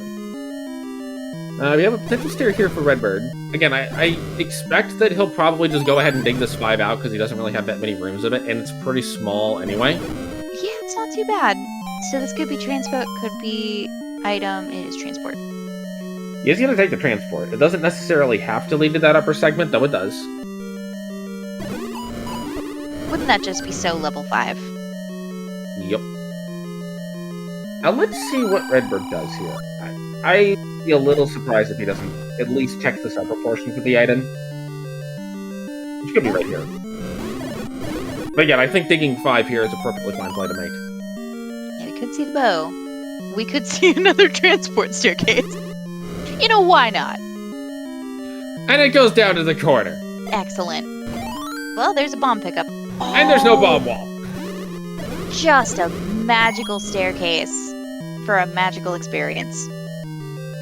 have a potential steer here for Redbird. Again, I expect that he'll probably just go ahead and dig this 5 out because he doesn't really have that many rooms of it, and it's pretty small anyway. Yeah, it's not too bad. So this could be transport, could be item. It is transport. He is going to take the transport. It doesn't necessarily have to lead to that upper segment, though it does. Wouldn't that just be so level 5? Yep. Now let's see what Redbird does here. I'd be a little surprised if he doesn't at least check the sub-proportion for the item. Which could be right here. But again, I think digging 5 here is a perfectly fine play to make. Yeah, we could see the bow. We could see another transport staircase. You know, why not? And it goes down to the corner. Excellent. Well, there's a bomb pickup. And there's no bomb wall. Just a magical staircase for a magical experience.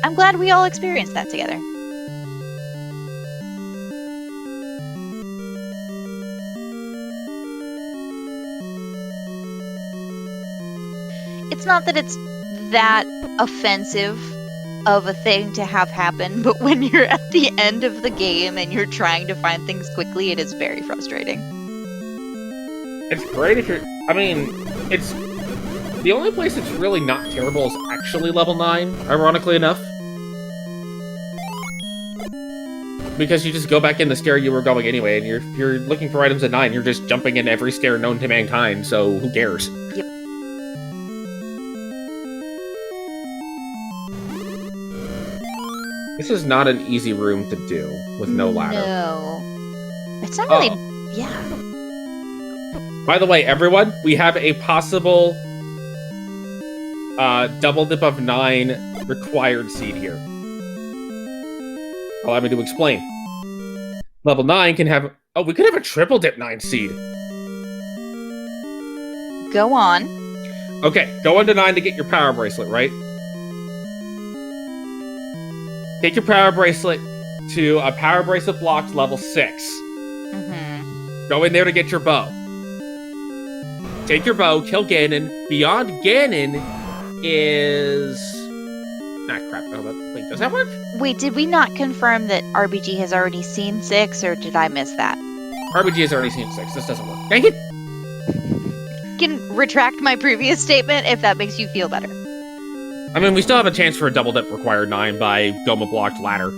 I'm glad we all experienced that together. It's not that it's that offensive of a thing to have happen, but when you're at the end of the game and you're trying to find things quickly, it is very frustrating. It's great if you're... I mean, it's... The only place that's really not terrible is actually level 9, ironically enough. Because you just go back in the stair you were going anyway, and you're looking for items at 9, you're just jumping in every stair known to mankind, so who cares? Yep. This is not an easy room to do with no ladder. No. It's not really... Yeah. By the way, everyone, we have a possible double dip of 9 required seed here. Allow me to explain. Level 9 can have... Oh, we could have a triple dip 9 seed. Go on. Okay, go into 9 to get your power bracelet, right? Take your power bracelet to a power bracelet blocked level 6. Mm-hmm. Go in there to get your bow. Take your bow, kill Ganon. Beyond Ganon is... Ah, crap. Oh, wait, does that work? Wait, did we not confirm that RBG has already seen 6, or did I miss that? RBG has already seen 6. This doesn't work. Dang it! Can retract my previous statement if that makes you feel better. I mean, we still have a chance for a double dip required 9 by Goma blocked ladder.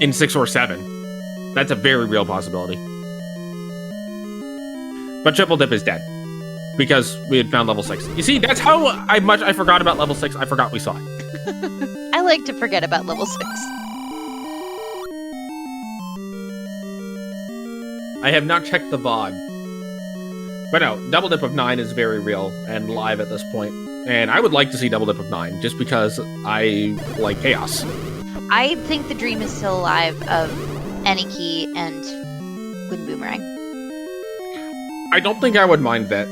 In 6 or 7. That's a very real possibility. But triple dip is dead. Because we had found level 6. You see, that's how much I forgot about level 6. I forgot we saw it. I like to forget about level 6. I have not checked the VOD. But no, double dip of 9 is very real and live at this point. And I would like to see double dip of 9, just because I like chaos. I think the dream is still alive of Aniki and Wind Boomerang. I don't think I would mind that.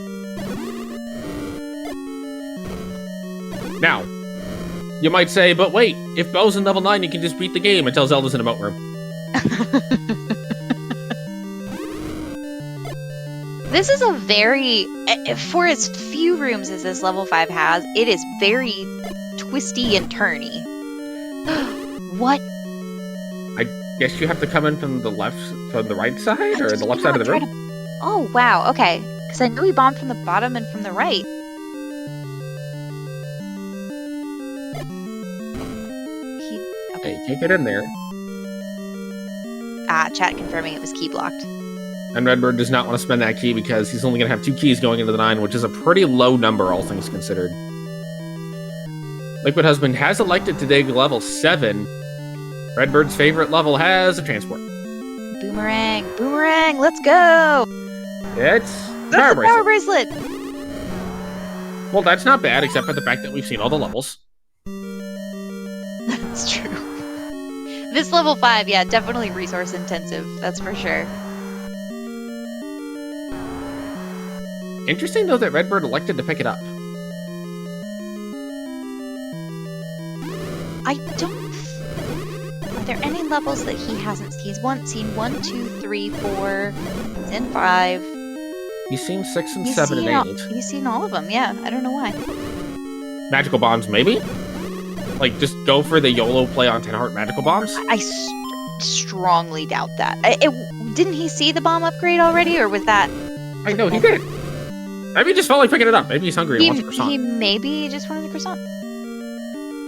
Now, you might say, but wait, if Bo's in level 9, you can just beat the game until Zelda's in a moat room. This is a very, for as few rooms as this level 5 has, it is very twisty and turny. What? I guess you have to come in from the right side, or the left side of the room? Oh, wow, okay. Because I know we bombed from the bottom and from the right. Okay, you can't get in there. Chat confirming it was key blocked. And Redbird does not want to spend that key because he's only going to have 2 keys going into the 9, which is a pretty low number, all things considered. Liquid Husband has elected to dig level 7. Redbird's favorite level has a transport. Boomerang! Boomerang! Let's go! It's That's the power bracelet! Well, that's not bad, except for the fact that we've seen all the levels. That's true. This level 5, yeah, definitely resource intensive, that's for sure. Interesting, though, that Redbird elected to pick it up. I don't... Are there any levels that he hasn't seen? He's seen 1, 2, 3, 4, and 5. He's seen 6 and 7 and 8. He's seen all of them, yeah. I don't know why. Magical bombs, maybe? Like, just go for the YOLO play on 10 heart magical bombs? I strongly doubt that. Didn't he see the bomb upgrade already, or was that... I know, he did. Maybe he just felt like picking it up. Maybe he's hungry and wants a croissant. He maybe just wanted a croissant.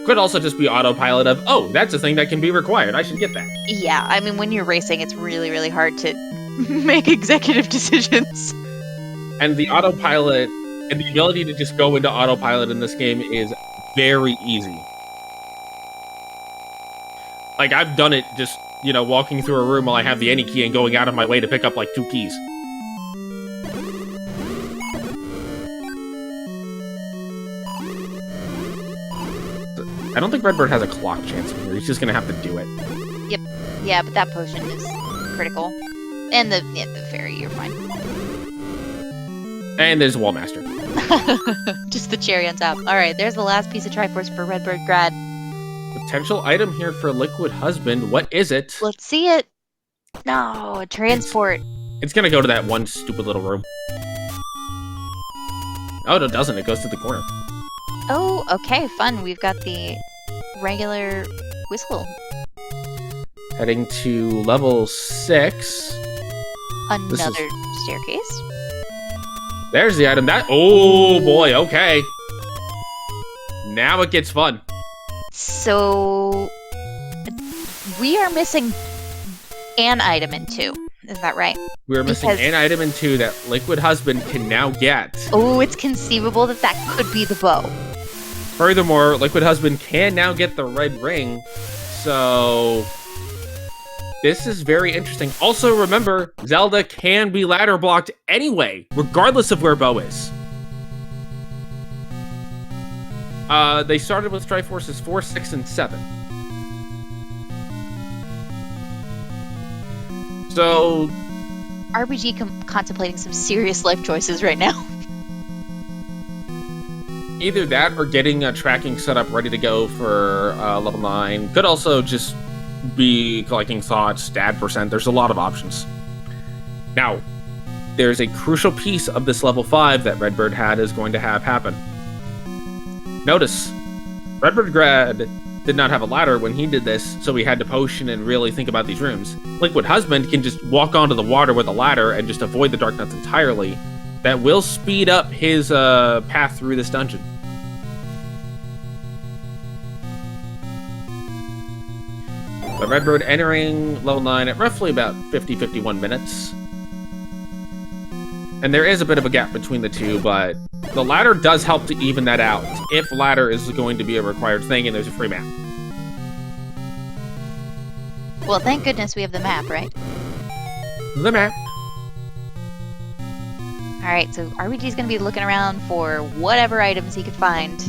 Could also just be autopilot of, oh, that's a thing that can be required. I should get that. Yeah, I mean, when you're racing, it's really, really hard to Make executive decisions. And the autopilot and the ability to just go into autopilot in this game is very easy. Like, I've done it just, walking through a room while I have the any key and going out of my way to pick up, like, 2 keys. I don't think Redbird has a clock chance in here. He's just gonna have to do it. Yep. Yeah, but that potion is critical. And the fairy, you're fine. And there's a Wallmaster. Just the cherry on top. Alright, there's the last piece of Triforce for Redbirdgrad. Potential item here for Liquid Husband. What is it? Let's see it. No, a transport. It's gonna go to that one stupid little room. Oh, it doesn't. It goes to the corner. Oh, okay, fun. We've got the regular whistle. Heading to level 6. Another staircase. There's the item. Oh boy, okay. Now it gets fun. So we are missing an item in 2. Is that right? We're missing an item in 2 that Liquid Husband can now get. Oh, it's conceivable that could be the bow. Furthermore, Liquid Husband can now get the red ring. So this is very interesting. Also, remember, Zelda can be ladder blocked anyway, regardless of where Bo is. They started with Triforces 4, 6, and 7. So RPG contemplating some serious life choices right now. Either that or getting a tracking setup ready to go for level 9. Could also just be collecting thoughts, stat percent. There's a lot of options. Now, there's a crucial piece of this level 5 that Redbird had is going to have happen. Notice, Redbirdgrad did not have a ladder when he did this, so he had to potion and really think about these rooms. Liquid Husband can just walk onto the water with a ladder and just avoid the Dark Nuts entirely. That will speed up his path through this dungeon. But Redbird entering level 9 at roughly about 50-51 minutes. And there is a bit of a gap between the two, but the ladder does help to even that out, if ladder is going to be a required thing and there's a free map. Well, thank goodness we have the map, right? The map. Alright, so RBG's gonna be looking around for whatever items he could find.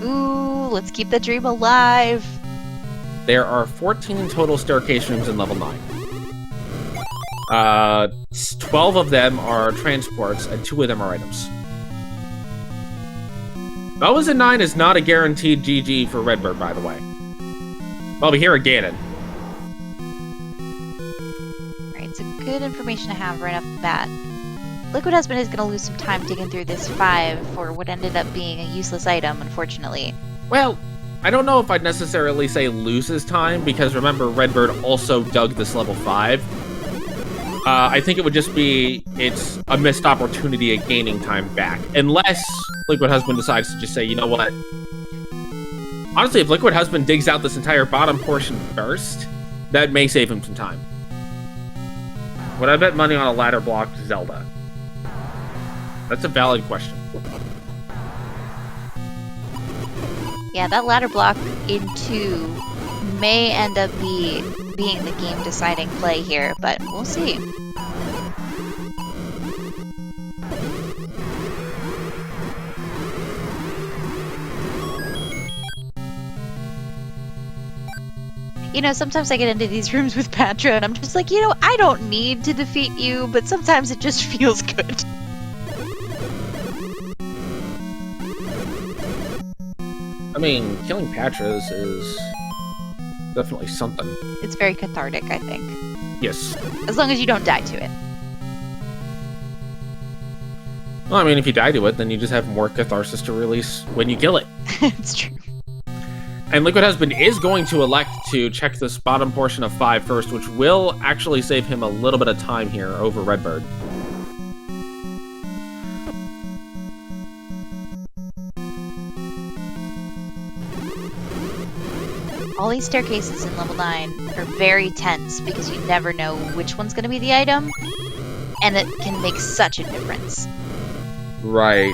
Ooh, let's keep the dream alive! There are 14 total staircase rooms in level 9. 12 of them are transports, and 2 of them are items. Boas in 9 is not a guaranteed GG for Redbird, by the way. Well, we hear a Ganon. Alright, it's good information to have right off the bat. Liquid Husband is going to lose some time digging through this 5 for what ended up being a useless item, unfortunately. Well, I don't know if I'd necessarily say loses time, because remember, Redbird also dug this level 5. I think it would just be, it's a missed opportunity at gaining time back. Unless Liquid Husband decides to just say, you know what? Honestly, if Liquid Husband digs out this entire bottom portion first, that may save him some time. Would I bet money on a ladder blocked Zelda? That's a valid question. Yeah, that ladder block in 2 may end up being the game-deciding play here, but we'll see. You know, sometimes I get into these rooms with Patra, and I'm just like, you know, I don't need to defeat you, but sometimes it just feels good. I mean, killing Patras is definitely something. It's very cathartic, I think. Yes. As long as you don't die to it. Well, I mean, if you die to it, then you just have more catharsis to release when you kill it. It's true. And Liquid Husband is going to elect to check this bottom portion of 5 first, which will actually save him a little bit of time here over Redbird. all these staircases in level 9 are very tense because you never know which one's going to be the item, and it can make such a difference. Right.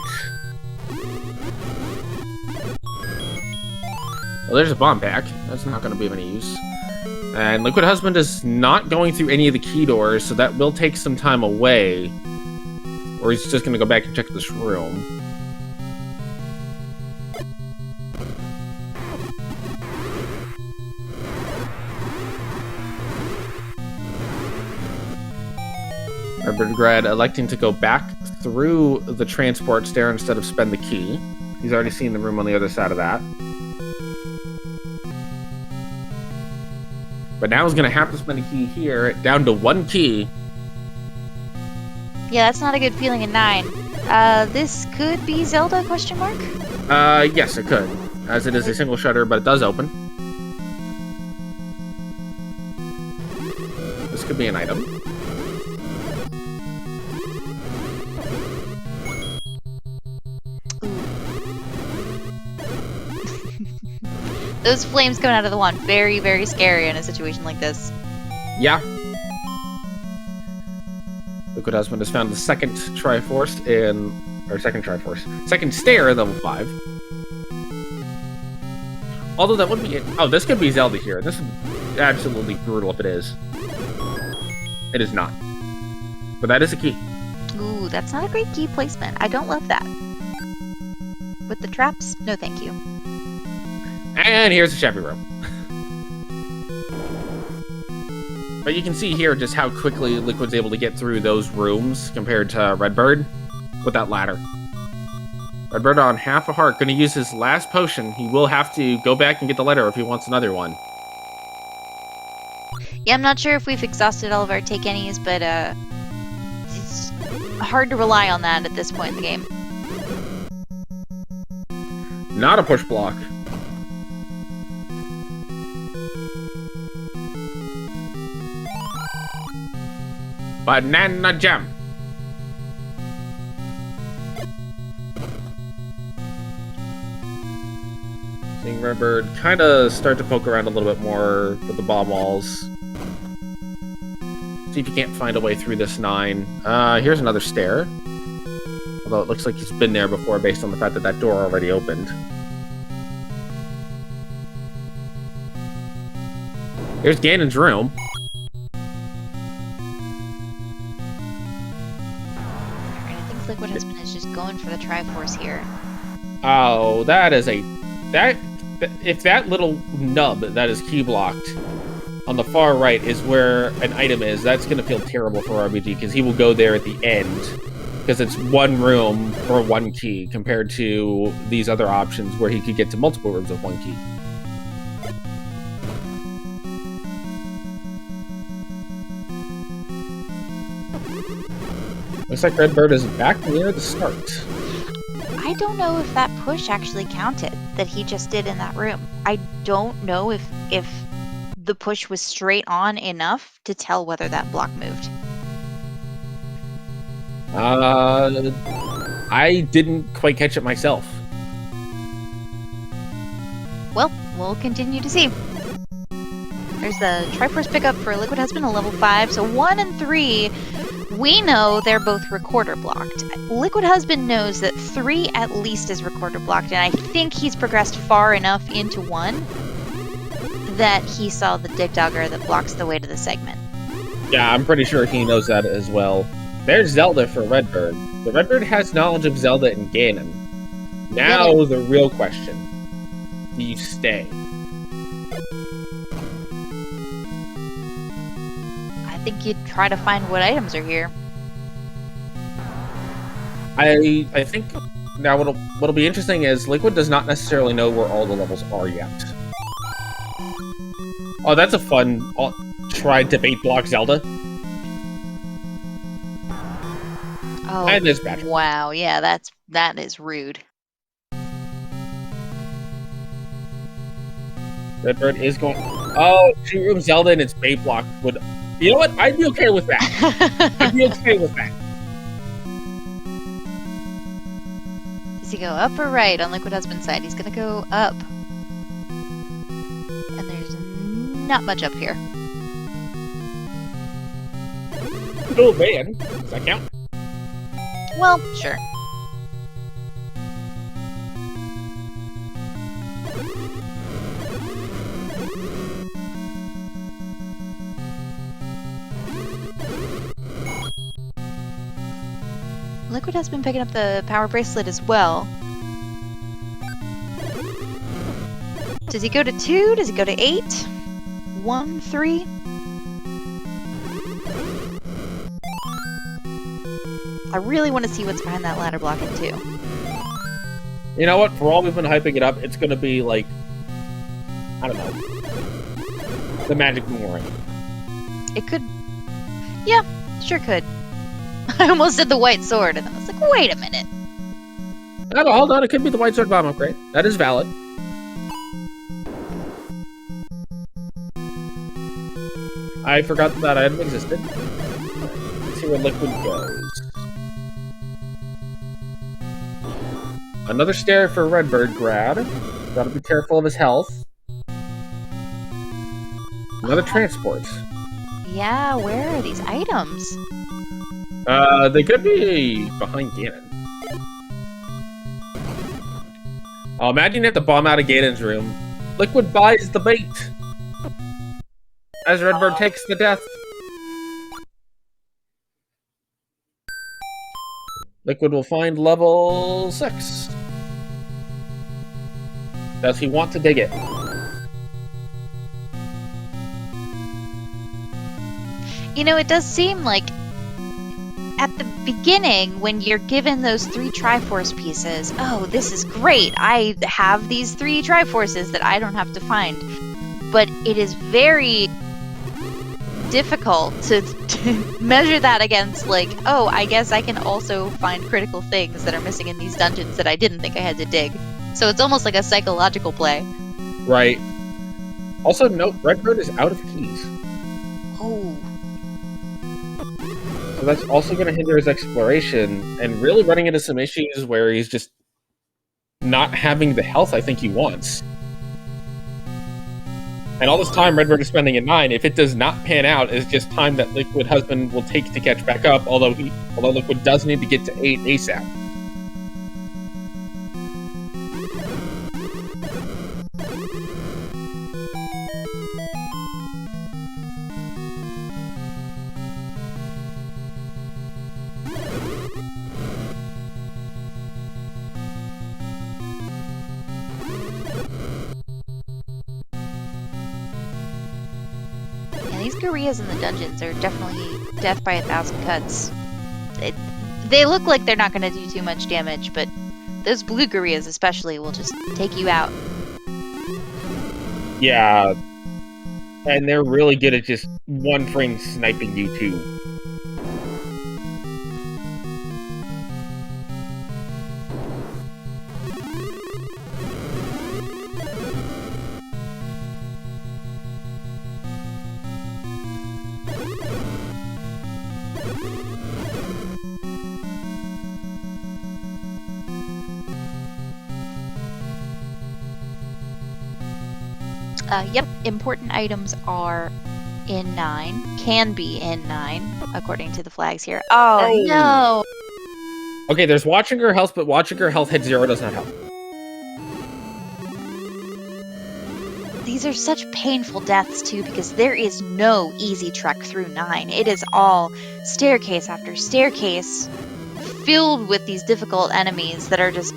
Well, there's a bomb pack. That's not going to be of any use. And Liquid Husband is not going through any of the key doors, so that will take some time away. Or he's just going to go back and check this room. Redbirdgrad electing to go back through the transport stair instead of spend the key. He's already seen the room on the other side of that. But now he's going to have to spend a key here, down to 1 key. Yeah, that's not a good feeling in 9. This could be Zelda, question mark? Yes, it could. As it is a single shutter, but it does open. This could be an item. Those flames coming out of the wand, very, very scary in a situation like this. Yeah. Liquid Husband has found the second Triforce second stair in level 5. Although that would be it. Oh, this could be Zelda here. This is absolutely brutal if it is. It is not. But that is a key. Ooh, that's not a great key placement. I don't love that. With the traps? No thank you. And here's the Chevy room. But you can see here just how quickly Liquid's able to get through those rooms compared to Redbird with that ladder. Redbird on half a heart, going to use his last potion. He will have to go back and get the letter if he wants another one. Yeah, I'm not sure if we've exhausted all of our take any's, but it's hard to rely on that at this point in the game. Not a push block. Banana jam. Seeing Redbird kind of start to poke around a little bit more with the bomb walls. See if you can't find a way through this 9. Here's another stair. Although it looks like he's been there before based on the fact that that door already opened. Here's Ganon's room. Liquid Husband is just going for the Triforce here. Oh, that is a... If that little nub that is key blocked on the far right is where an item is, that's going to feel terrible for RBG, because he will go there at the end. Because it's 1 room or 1 key, compared to these other options where he could get to multiple rooms with 1 key. Looks like Redbird is back near the start. I don't know if that push actually counted that he just did in that room. I don't know if the push was straight on enough to tell whether that block moved. I didn't quite catch it myself. Well, we'll continue to see. There's the Triforce pickup for Liquid Husband, a level 5. So 1 and 3, we know they're both recorder blocked. Liquid Husband knows that 3 at least is recorder blocked, and I think he's progressed far enough into 1 that he saw the dig dogger that blocks the way to the segment. Yeah, I'm pretty sure he knows that as well. There's Zelda for Redbird. The Redbird has knowledge of Zelda and Ganon. Now the real question. Do you stay? I think you'd try to find what items are here. I think now what'll be interesting is Liquid does not necessarily know where all the levels are yet. Oh, that's a fun try to bait block Zelda. Oh, and this batch. Wow, yeah, that is rude. Redbird is going. Oh, 2-room Zelda and its bait block would. You know what? I'd be okay with that. I'd be okay with that. Does he go up or right on Liquid Husband's side? He's gonna go up. And there's not much up here. Little van. Does that count? Well, sure. Liquid has been picking up the power bracelet as well. Does he go to 2? Does he go to 8? 1, 3? I really want to see what's behind that ladder block in 2. You know what? For all we've been hyping it up, it's gonna be like, I don't know, the magic boomerang. It could... Yeah, sure could. I almost did the white sword, and then I was like, wait a minute. No, hold on. It could be the white sword bomb upgrade. That is valid. I forgot that item existed. Let's see where liquid goes. Another stair for Redbirdgrad. Gotta be careful of his health. Another transport. Yeah, where are these items? They could be behind Ganon. Oh, imagine you have to bomb out of Ganon's room. Liquid buys the bait. As Redbird takes the death. Liquid will find level 6. Does he want to dig it? You know, it does seem like at the beginning, when you're given those 3 Triforce pieces, oh, this is great. I have these 3 Triforces that I don't have to find. But it is very difficult to measure that against, like, oh, I guess I can also find critical things that are missing in these dungeons that I didn't think I had to dig. So it's almost like a psychological play. Right. Also, note, Redbird is out of keys. Oh. So that's also going to hinder his exploration and really running into some issues where he's just not having the health I think he wants. And all this time Redbird is spending at 9, if it does not pan out, is just time that Liquid Husband will take to catch back up, although Liquid does need to get to 8 ASAP. These gorillas in the dungeons are definitely death by 1,000 cuts. They look like they're not going to do too much damage, but those blue gorillas especially will just take you out. Yeah. And they're really good at just one frame sniping you too. Yep, important items are in 9, can be in 9, according to the flags here. Oh, no! Okay, there's watching her health, but watching her health hit 0 does not help. These are such painful deaths, too, because there is no easy trek through 9. It is all staircase after staircase, filled with these difficult enemies that are just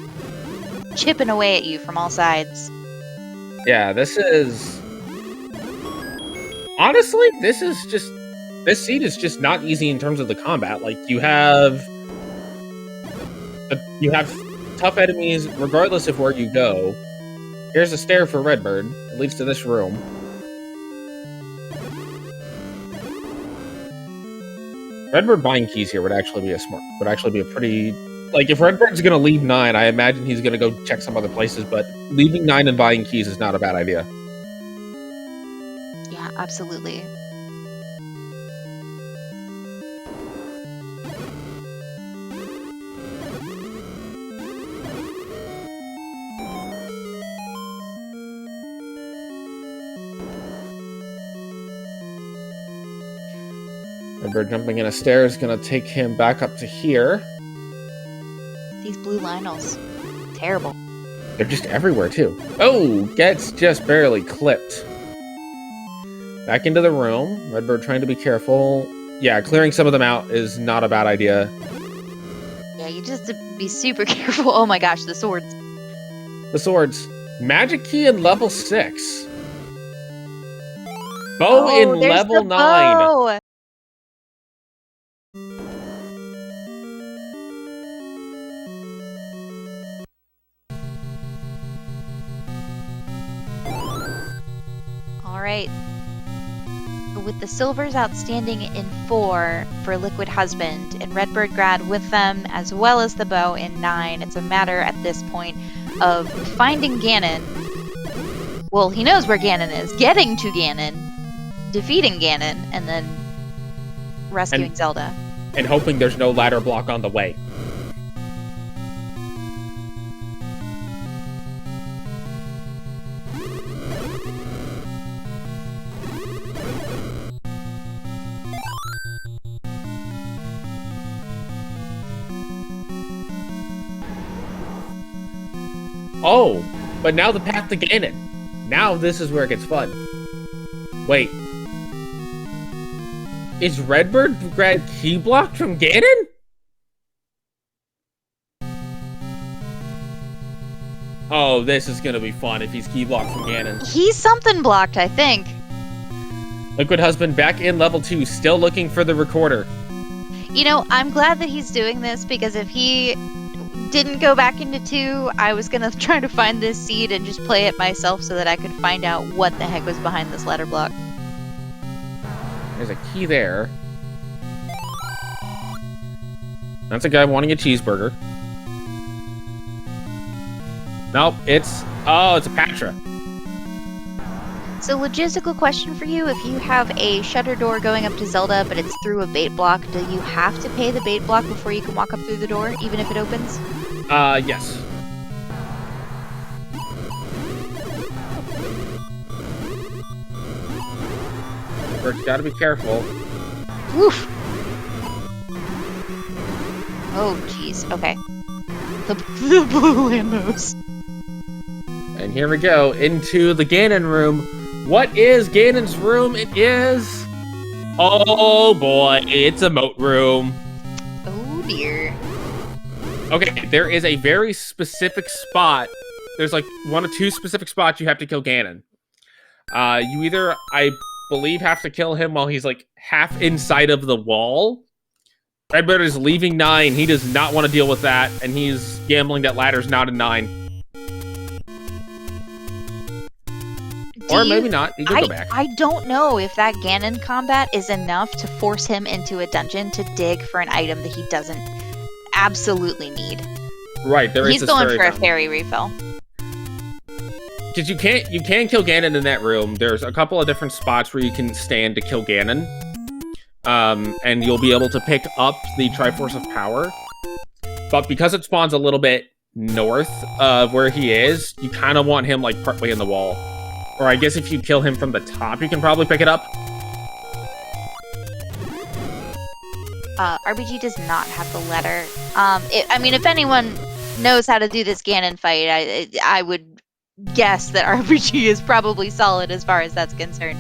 chipping away at you from all sides. Yeah, this is... Honestly, this seed is just not easy in terms of the combat. Like, you have tough enemies regardless of where you go. Here's a stair for Redbird. It leads to this room. Redbird buying keys here would actually be a pretty... Like, if Redbird's gonna leave 9, I imagine he's gonna go check some other places, but leaving 9 and buying keys is not a bad idea. Yeah, absolutely. Redbird jumping in a stair is going to take him back up to here. These blue Lionels. Terrible. They're just everywhere, too. Oh, gets just barely clipped. Back into the room. Redbird trying to be careful. Yeah, clearing some of them out is not a bad idea. Yeah, you just have to be super careful. Oh my gosh, the swords. The swords. Magic key in level 6. Bow in level 9. Bow. All right. With the silvers outstanding in 4 for Liquid Husband and Redbirdgrad with them, as well as the bow in 9, it's a matter at this point of finding Ganon. Well, he knows where Ganon is. Getting to Ganon, defeating Ganon, and then rescuing Zelda. And hoping there's no ladder block on the way. Oh, but now the path to Ganon. Now this is where it gets fun. Wait. Is Redbirdgrad key blocked from Ganon? Oh, this is gonna be fun if he's key blocked from Ganon. He's something blocked, I think. Liquid Husband back in level 2, still looking for the recorder. You know, I'm glad that he's doing this, because if he didn't go back into 2, I was gonna try to find this seed and just play it myself so that I could find out what the heck was behind this ladder block. There's a key there. That's a guy wanting a cheeseburger. Nope, it's a Patra. So, logistical question for you: if you have a shutter door going up to Zelda, but it's through a bait block, do you have to pay the bait block before you can walk up through the door, even if it opens? Yes. But you gotta be careful. Woof! Oh, jeez. Okay. The blue Lambos. And here we go, into the Ganon room. What is Ganon's room? It is... Oh boy, it's a moat room. Oh dear. Okay, there is a very specific spot. There's like 1 or 2 specific spots you have to kill Ganon. You either, I believe, have to kill him while he's like half inside of the wall. Redbird is leaving 9. He does not want to deal with that, and he's gambling that ladder's not a 9. Or maybe not. You can go back. I don't know if that Ganon combat is enough to force him into a dungeon to dig for an item that he doesn't absolutely need. Right, there is. He's going for a fairy refill. Because you can kill Ganon in that room. There's a couple of different spots where you can stand to kill Ganon. And you'll be able to pick up the Triforce of Power. But because it spawns a little bit north of where he is, you kind of want him like partway in the wall. Or I guess if you kill him from the top, you can probably pick it up. RBG does not have the letter. I mean, if anyone knows how to do this Ganon fight, I would guess that RBG is probably solid as far as that's concerned.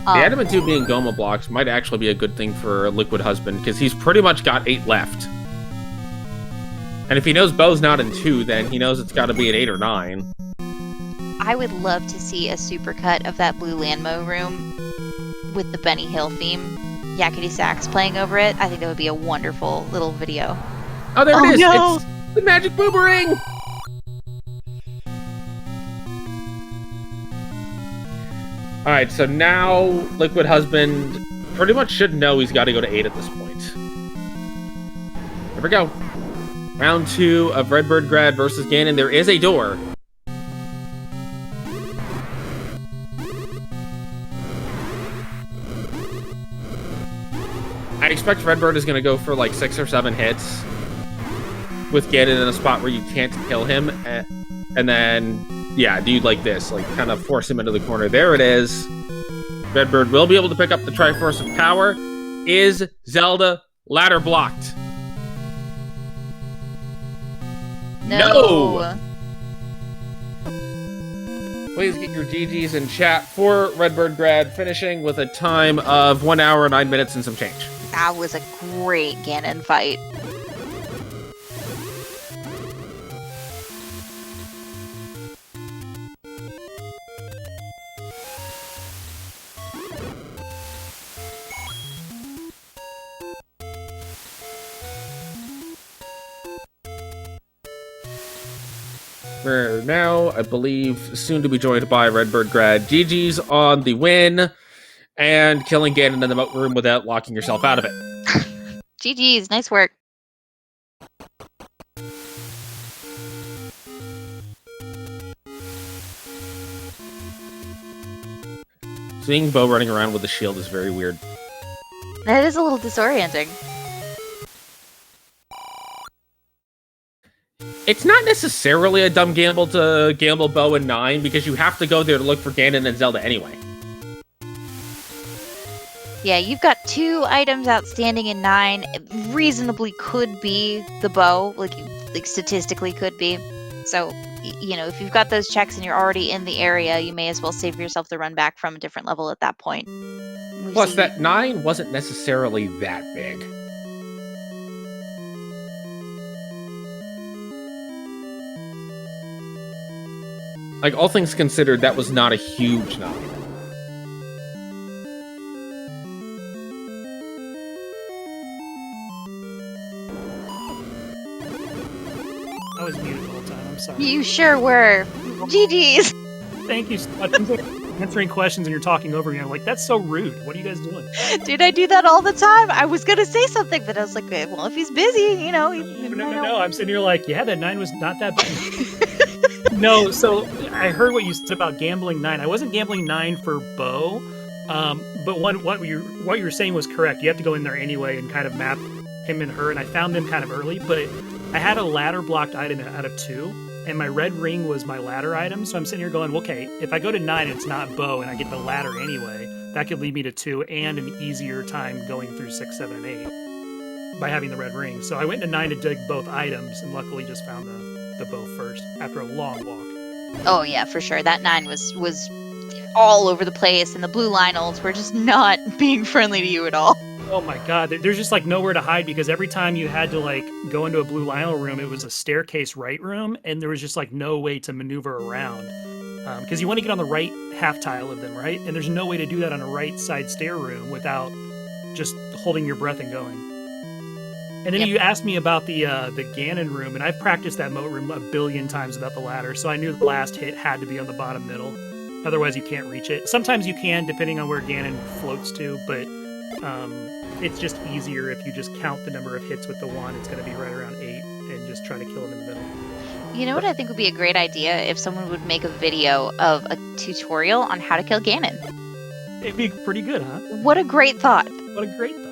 The Adamant 2 being Goma blocks might actually be a good thing for Liquid Husband, because he's pretty much got 8 left. And if he knows Bow's not in 2, then he knows it's got to be an 8 or 9. I would love to see a supercut of that Blue Landmo room with the Benny Hill theme, Yakety Sax playing over it. I think that would be a wonderful little video. Oh, there it is! No! It's the magic boomerang! Alright, so now Liquid Husband pretty much should know he's got to go to 8 at this point. Here we go. Round 2 of Redbirdgrad versus Ganon. There is a door. I expect Redbird is going to go for like 6 or 7 hits with Ganon in a spot where you can't kill him. And then, yeah, do like this, like kind of force him into the corner. There it is. Redbird will be able to pick up the Triforce of Power. Is Zelda ladder blocked? No! Please get your GGs in chat for Redbirdgrad, finishing with a time of 1 hour, 9 minutes, and some change. That was a great Ganon fight. We're now, I believe, soon to be joined by Redbirdgrad. GG's on the win, and killing Ganon in the moat room without locking yourself out of it. GG's, nice work. Seeing Bo running around with a shield is very weird. That is a little disorienting. It's not necessarily a dumb gamble to gamble Bo in 9, because you have to go there to look for Ganon and Zelda anyway. Yeah, you've got 2 items outstanding in 9. It reasonably could be the bow, like statistically could be. So, you know, if you've got those checks and you're already in the area, you may as well save yourself the run back from a different level at that point. Plus, that 9 wasn't necessarily that big. Like, all things considered, that was not a huge 9. I was muted the whole time, I'm sorry. You sure were. GG's. Thank you so much. I'm answering questions and you're talking over me. I'm like, that's so rude. What are you guys doing? Dude, I do that all the time. I was going to say something, but I was like, well, if he's busy, you know. No. I'm sitting here like, yeah, that 9 was not that bad. No, so I heard what you said about gambling 9. I wasn't gambling 9 for Bo, but what you were saying was correct. You have to go in there anyway and kind of map him and her, and I found them kind of early, but I had a ladder blocked item out of 2, and my red ring was my ladder item, so I'm sitting here going, okay, if I go to 9 and it's not Bo and I get the ladder anyway, that could lead me to 2 and an easier time going through 6, 7, and 8 by having the red ring. So I went to 9 to dig both items, and luckily just found the Bo first after a long walk. Oh yeah, for sure. That 9 was all over the place, and the blue Lionels were just not being friendly to you at all. Oh my god, there's just like nowhere to hide, because every time you had to like go into a blue Lionel room, it was a staircase right room, and there was just like no way to maneuver around. Because you want to get on the right half tile of them, right? And there's no way to do that on a right side stair room without just holding your breath and going. And then you asked me about the Ganon room, and I've practiced that moat room a billion times without the ladder, so I knew the last hit had to be on the bottom middle. Otherwise, you can't reach it. Sometimes you can, depending on where Ganon floats to, but it's just easier if you just count the number of hits with the wand. It's going to be right around 8, and just try to kill him in the middle. You know what I think would be a great idea? If someone would make a video of a tutorial on how to kill Ganon. It'd be pretty good, huh? What a great thought. What a great thought.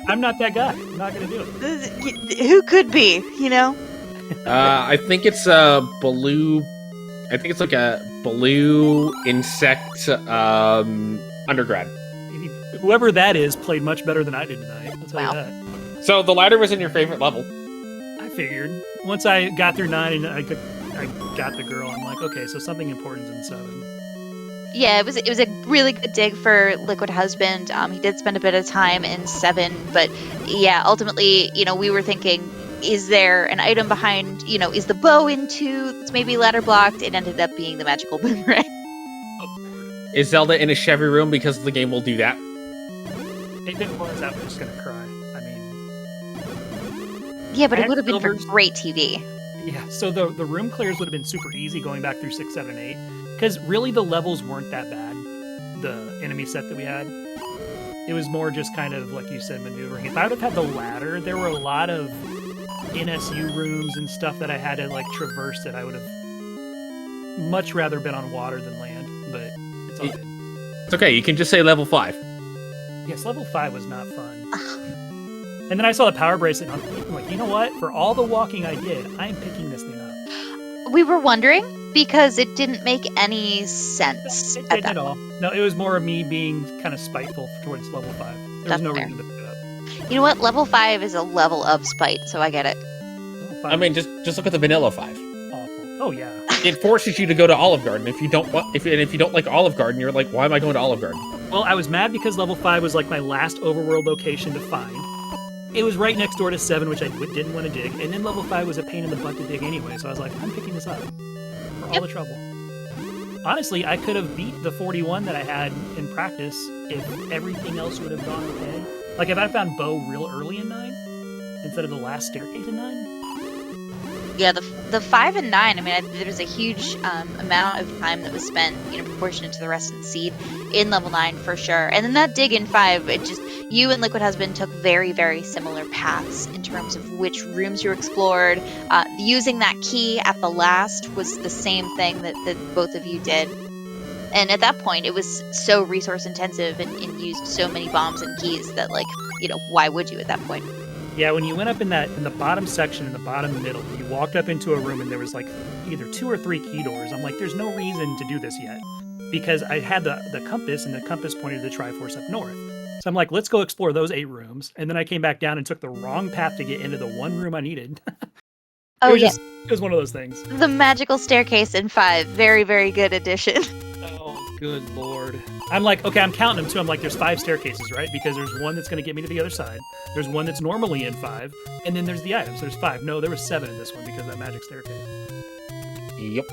I'm not that guy. I'm not going to do it. Who could be, you know? I think it's a blue... I think it's like a blue insect undergrad. Whoever that is played much better than I did tonight. I'll tell you that. So the ladder was in your favorite level. I figured. Once I got through 9 and I got the girl, I'm like, okay, so something important's in 7. Yeah, it was a really good dig for Liquid Husband. He did spend a bit of time in 7, but yeah, ultimately, you know, we were thinking, is there an item behind, you know, is the bow in 2 that's maybe ladder blocked? It ended up being the magical boomerang. Is Zelda in a Chevy room because the game will do that? If it was, I was just gonna cry. I mean... Yeah, but it would have been for great TV. Yeah, so the room clears would have been super easy going back through 6, 7, 8. Because really the levels weren't that bad, the enemy set that we had. It was more just kind of, like you said, maneuvering. If I would have had the ladder, there were a lot of NSU rooms and stuff that I had to like traverse that I would have much rather been on water than land, but it's all good. It's okay, you can just say level 5. Yes, level 5 was not fun. And then I saw the power bracelet, and I'm like, you know what? For all the walking I did, I'm picking this thing up. We were wondering, because it didn't make any sense It didn't at all. No, it was more of me being kind of spiteful towards level 5. There was That's no fair. reason to pick it up. You know what? Level 5 is a level of spite, so I get it. I mean, just look at the vanilla 5. Awful. Oh yeah. It forces you to go to Olive Garden. If you don't like Olive Garden, you're like, why am I going to Olive Garden? Well, I was mad because level 5 was like my last overworld location to find. It was right next door to 7, which I didn't want to dig, and then level 5 was a pain in the butt to dig anyway, so I was like, I'm picking this up for all the trouble. Honestly, I could have beat the 41 that I had in practice if everything else would have gone okay. Like, if I found bow real early in 9, instead of the last staircase in 9. Yeah, the 5 and 9, I mean, there was a huge amount of time that was spent, proportionate to the rest of the seed in level 9 for sure. And then that dig in 5, you and Liquid Husband took very, very similar paths in terms of which rooms you explored. Using that key at the last was the same thing that both of you did. And at that point, it was so resource intensive and used so many bombs and keys that, like, why would you at that point? Yeah, when you went up in the bottom section, in the bottom middle, you walked up into a room and there was like either 2 or 3 key doors. I'm like, there's no reason to do this yet. Because I had the compass, and the compass pointed to the Triforce up north. So I'm like, let's go explore those 8 rooms. And then I came back down and took the wrong path to get into the one room I needed. It was one of those things. The magical staircase in 5. Very, very good addition. Oh, good lord. I'm like, okay, I'm counting them too. I'm like, there's 5 staircases, right? Because there's one that's going to get me to the other side. There's one that's normally in 5. And then there's the items. There's 5. No, there was 7 in this one because of that magic staircase. Yep.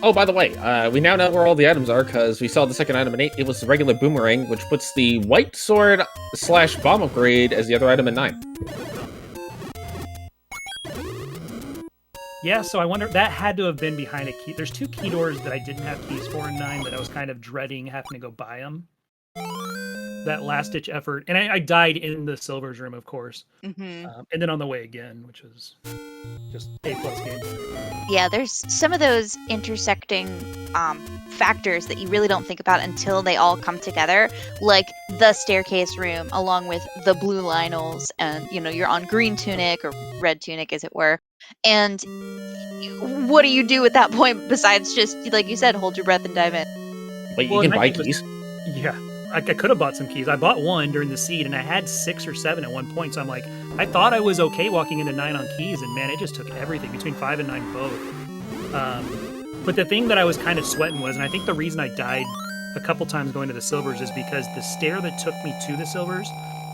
Oh, by the way, we now know where all the items are because we saw the second item in 8. It was the regular boomerang, which puts the white sword / bomb upgrade as the other item in 9. Yeah, so I wonder, that had to have been behind a key. There's 2 key doors that I didn't have keys for in 9 that I was kind of dreading having to go buy them. That last-ditch effort. And I died in the Silver's room, of course. Mm-hmm. And then on the way again, which was just A-plus gameplay. Yeah, there's some of those intersecting factors that you really don't think about until they all come together, like the staircase room along with the blue Lionels, and you're on green tunic or red tunic as it were, and what do you do at that point besides just, like you said, hold your breath and dive in? Wait, you can buy keys? Yeah, I could have bought some keys. I bought 1 during the seed, and I had 6 or 7 at one point, so I'm like, I thought I was okay walking into 9 on keys, and man, it just took everything, between 5 and 9 both. But the thing that I was kind of sweating was, and I think the reason I died a couple times going to the Silvers is because the stair that took me to the Silvers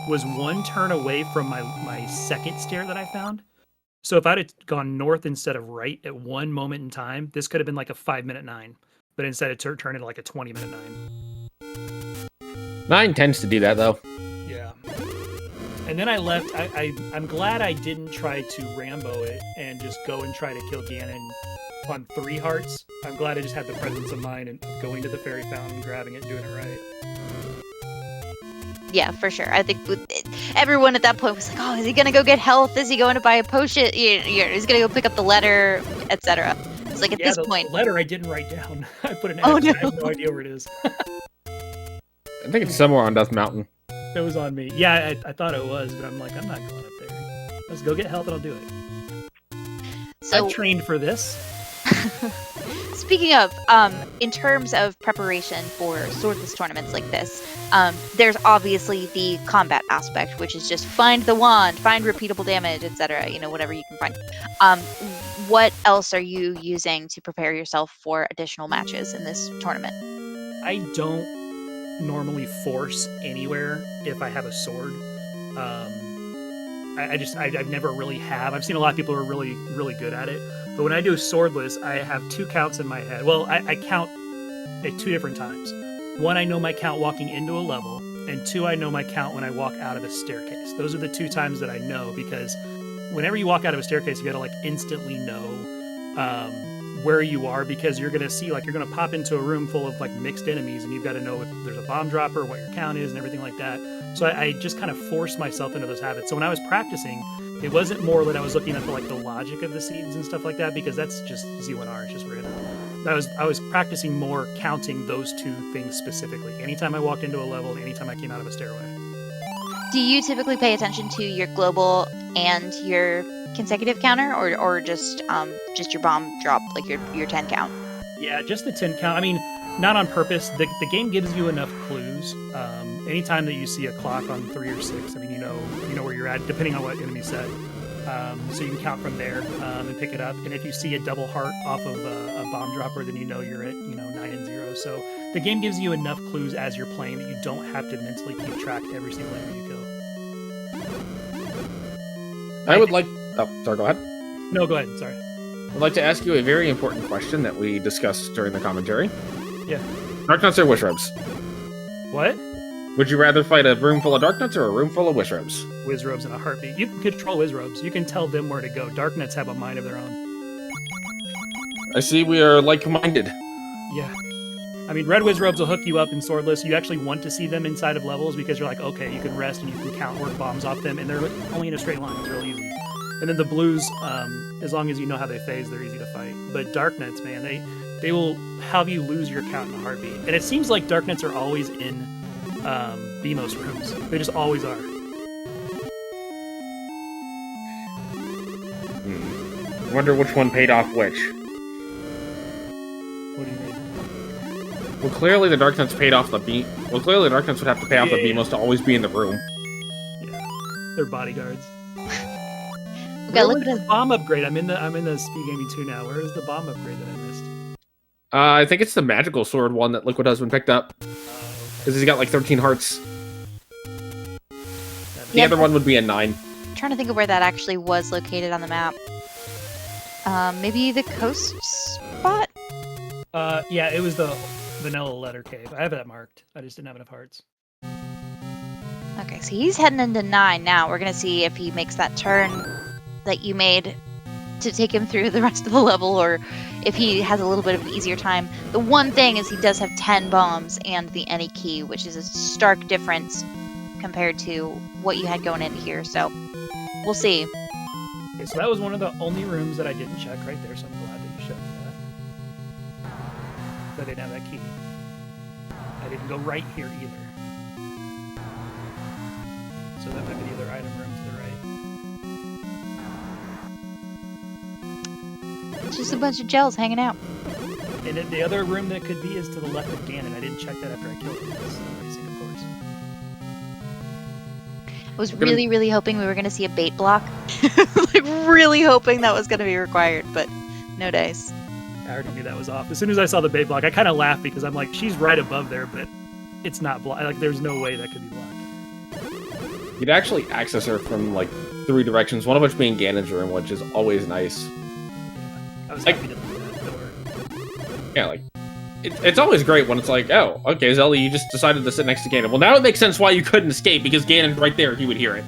was 1 turn away from my second stair that I found. So if I'd have gone north instead of right at one moment in time, this could have been like a 5-minute 9. But instead it turned into like a 20-minute 9. 9 tends to do that, though. Yeah. And then I left. I'm glad I didn't try to Rambo it and just go and try to kill Ganon on 3 hearts. I'm glad I just had the presence of mind and going to the fairy fountain, grabbing it, and doing it right. Yeah, for sure. I think everyone at that point was like, oh, is he going to go get health? Is he going to buy a potion? He's going to go pick up the letter, etc. It's like at this point. The letter I didn't write down. I put an X. Oh, no. I have no idea where it is. I think it's somewhere on Death Mountain. It was on me. Yeah, I thought it was, but I'm like, I'm not going up there. Let's go get health and I'll do it. So, I've trained for this. Speaking of, in terms of preparation for swordless tournaments like this, there's obviously the combat aspect, which is just find the wand, find repeatable damage, etc. Whatever you can find. What else are you using to prepare yourself for additional matches in this tournament? I don't normally force anywhere if I have a sword. I never really have. I've seen a lot of people who are really, really good at it. But when I do swordless, I have 2 counts in my head. Well, I count at 2 different times. 1, I know my count walking into a level, and 2, I know my count when I walk out of a staircase. Those are the 2 times that I know, because whenever you walk out of a staircase, you gotta like instantly know where you are, because you're gonna see, like, you're gonna pop into a room full of like mixed enemies, and you've got to know if there's a bomb dropper, what your count is, and everything like that. So I just kind of forced myself into those habits. So when I was practicing, it wasn't more that I was looking at the logic of the seeds and stuff like that, because that's just Z1R, it's just random. I was practicing more counting those 2 things specifically. Anytime I walked into a level, anytime I came out of a stairway. Do you typically pay attention to your global and your consecutive counter, or just your bomb drop, like your 10 count? Yeah, just the 10 count. I mean, not on purpose. The game gives you enough clues, anytime that you see a clock on 3 or 6, I mean, you know where you're at, depending on what enemy set. So you can count from there and pick it up. And if you see a double heart off of a bomb dropper, then you know you're at 9 and 0. So the game gives you enough clues as you're playing that you don't have to mentally keep track every single enemy you kill. I would like. Oh, sorry. Go ahead. No, go ahead. Sorry. I'd like to ask you a very important question that we discussed during the commentary. Yeah. Dark nuts or wish robes? What? Would you rather fight a room full of dark nuts or a room full of wish robes? Whiz robes in a heartbeat. You can control whiz robes. You can tell them where to go. Dark nuts have a mind of their own. I see we are like-minded. Yeah. I mean, red whiz robes will hook you up in swordless. You actually want to see them inside of levels because you're like, okay, you can rest and you can count work bombs off them, and they're only in a straight line. It's real easy. And then the blues, as long as you know how they phase, they're easy to fight. But dark nuts, man, they will have you lose your count in a heartbeat. And it seems like dark nuts are always in BMOS rooms. They just always are. I wonder which one paid off which. What do you mean? Well, clearly the dark nuts paid off the B. Well, clearly the dark nuts would have to pay off the BMOS to always be in the room. Yeah, they're bodyguards. Okay, Where was the bomb upgrade? I'm in the SpeedGaming 2 now. Where is the bomb upgrade that I missed? I think it's the magical sword one that Liquid Husband picked up. Because he's got like 13 hearts. The other one would be a 9. I'm trying to think of where that actually was located on the map. Maybe the coast spot? Yeah, it was the vanilla letter cave. I have that marked. I just didn't have enough hearts. Okay, so he's heading into 9 now. We're going to see if he makes that turn that you made to take him through the rest of the level, or if he has a little bit of an easier time. The one thing is he does have 10 bombs and the any key, which is a stark difference compared to what you had going into here, so we'll see. Okay, so that was one of the only rooms that I didn't check right there, so I'm glad that you showed me that. I didn't have that key. I didn't go right here either. So that might be the other item room to the right. It's just a bunch of gels hanging out. And then the other room that it could be is to the left of Ganon. I didn't check that after I killed him. It's amazing, of course. I was really, really hoping we were going to see a bait block. Like, really hoping that was going to be required, but no dice. I already knew that was off. As soon as I saw the bait block, I kind of laughed because I'm like, she's right above there, but it's not blocked. Like, there's no way that could be blocked. You'd actually access her from like 3 directions, one of which being Ganon's room, which is always nice. I was happy to do that door. Yeah, like, it's always great when it's like, oh, okay, Zelda, you just decided to sit next to Ganon. Well, now it makes sense why you couldn't escape, because Ganon's right there, he would hear it.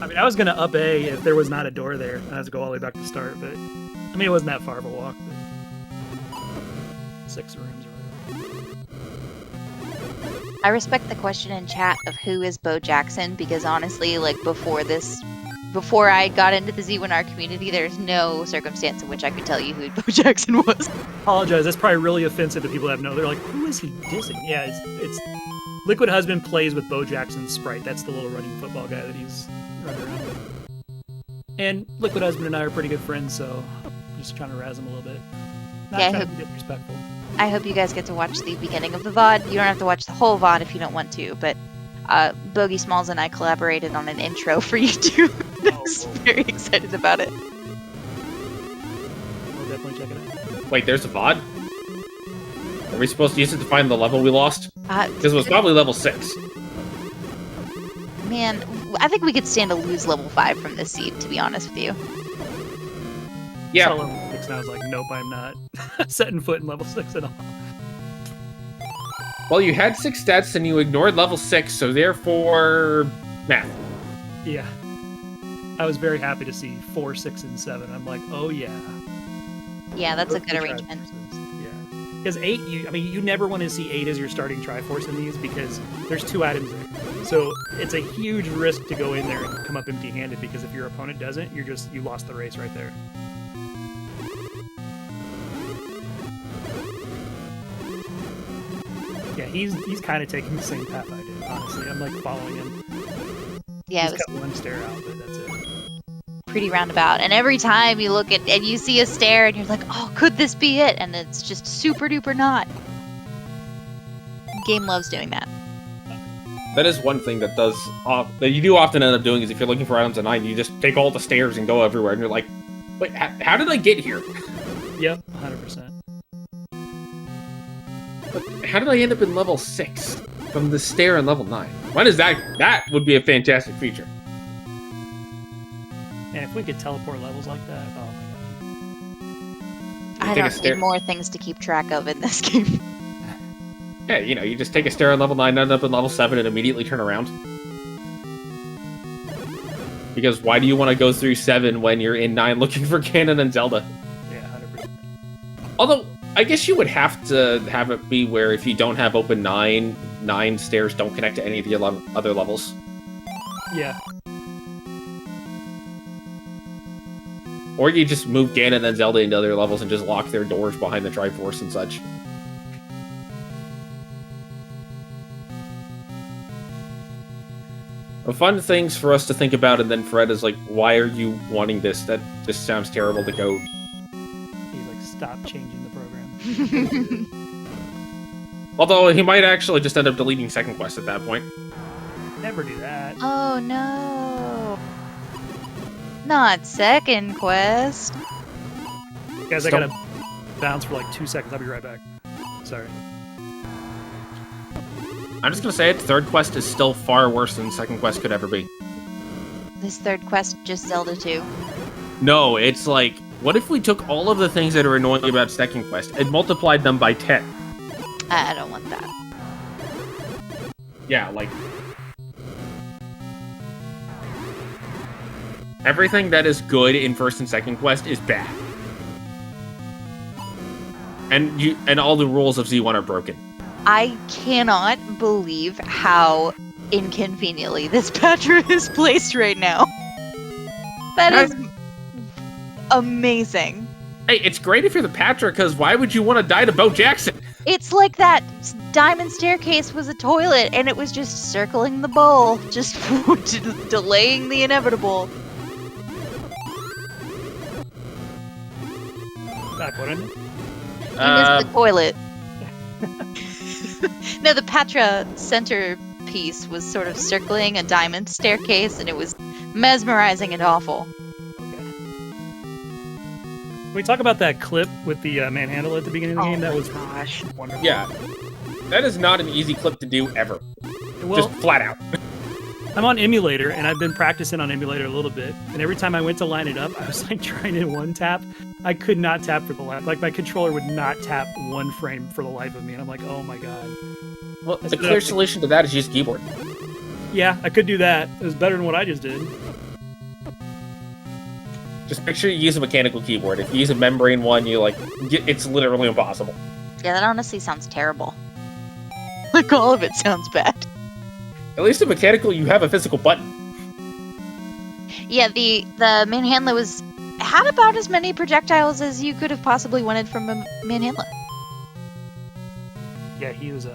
I mean, I was going to up A if there was not a door there. I had to go all the way back to start, but I mean, it wasn't that far of a walk, but 6 rooms or whatever. I respect the question in chat of who is Bo Jackson, because honestly, like, before I got into the Z1R community, there's no circumstance in which I could tell you who Bo Jackson was. Apologize, that's probably really offensive to people that know. They're like, who is he dissing? Yeah, it's Liquid Husband plays with Bo Jackson's sprite. That's the little running football guy that he's running around with. And Liquid Husband and I are pretty good friends, so I'm just trying to razz him a little bit. Not Yeah, trying to be disrespectful. I hope you guys get to watch the beginning of the VOD. You don't have to watch the whole VOD if you don't want to, but Bogey Smalls and I collaborated on an intro for YouTube. I was very excited about it. We'll definitely check it out. Wait, there's a VOD? Are we supposed to use it to find the level we lost? Because it was probably level 6. Man, I think we could stand to lose level 5 from this seed, to be honest with you. Yeah. Saw level 6 and I was like, nope, I'm not setting foot in level 6 at all. Well, you had 6 stats and you ignored level 6, so therefore, math. Yeah. I was very happy to see 4, 6, and 7. I'm like, oh yeah. Yeah, that's a Those good are arrangement. Triforces. Yeah. Because 8, you never want to see 8 as your starting Triforce in these because there's 2 items there. So it's a huge risk to go in there and come up empty-handed because if your opponent doesn't, you lost the race right there. Yeah, he's kind of taking the same path I did, honestly. I'm like following him. Yeah, He's it was got one stare out, but that's it. pretty roundabout. And every time you look at and you see a stare and you're like, oh, could this be it? And it's just super duper not. Game loves doing that. That is one thing that that you do often end up doing is if you're looking for items at 9, you just take all the stairs and go everywhere, and you're like, wait, how did I get here? Yep, 100%. But how did I end up in level 6 from the stair in level 9? When is that? That would be a fantastic feature. And if we could teleport levels like that, oh my I don't need more things to keep track of in this game. Yeah, you just take a stair on level 9, end up in level 7, and immediately turn around. Because why do you want to go through 7 when you're in 9 looking for Ganon and Zelda? Yeah, 100%. Although, I guess you would have to have it be where if you don't have open 9 stairs don't connect to any of the other levels. Yeah. Or you just move Ganon and Zelda into other levels and just lock their doors behind the Triforce and such. Fun things for us to think about, and then Fred is like, why are you wanting this? That just sounds terrible to go. He's like, stop changing the program. Although he might actually just end up deleting second quest at that point. Never do that. Oh no. Not second quest. Guys, I gotta bounce for like 2 seconds. I'll be right back. Sorry. I'm just gonna say it, third quest is still far worse than second quest could ever be. This third quest just Zelda 2. No, it's like, what if we took all of the things that are annoying about second quest and multiplied them by 10? I don't want that. Yeah, like... everything that is good in first and second quest is bad. And all the rules of Z1 are broken. I cannot believe how inconveniently this Patra is placed right now. That is amazing. Hey, it's great if you're the Patra, because why would you want to die to Bo Jackson? It's like that diamond staircase was a toilet, and it was just circling the bowl, just delaying the inevitable. Back, what in? You missed the toilet. No, the Patra centerpiece was sort of circling a diamond staircase, and it was mesmerizing and awful. Can we talk about that clip with the manhandle at the beginning of the game? That was wonderful. Yeah. That is not an easy clip to do ever. Well, just flat out. I'm on emulator, and I've been practicing on emulator a little bit, and every time I went to line it up, I was like trying to one tap. I could not tap for the life. Like, my controller would not tap one frame for the life of me, and I'm like, oh my god. Well, the clear solution to that is use keyboard. Yeah, I could do that. It was better than what I just did. Just make sure you use a mechanical keyboard. If you use a membrane one, it's literally impossible. Yeah, that honestly sounds terrible. Like, all of it sounds bad. At least in mechanical, you have a physical button. Yeah, the manhandler had about as many projectiles as you could have possibly wanted from a manhandler. Yeah, he was a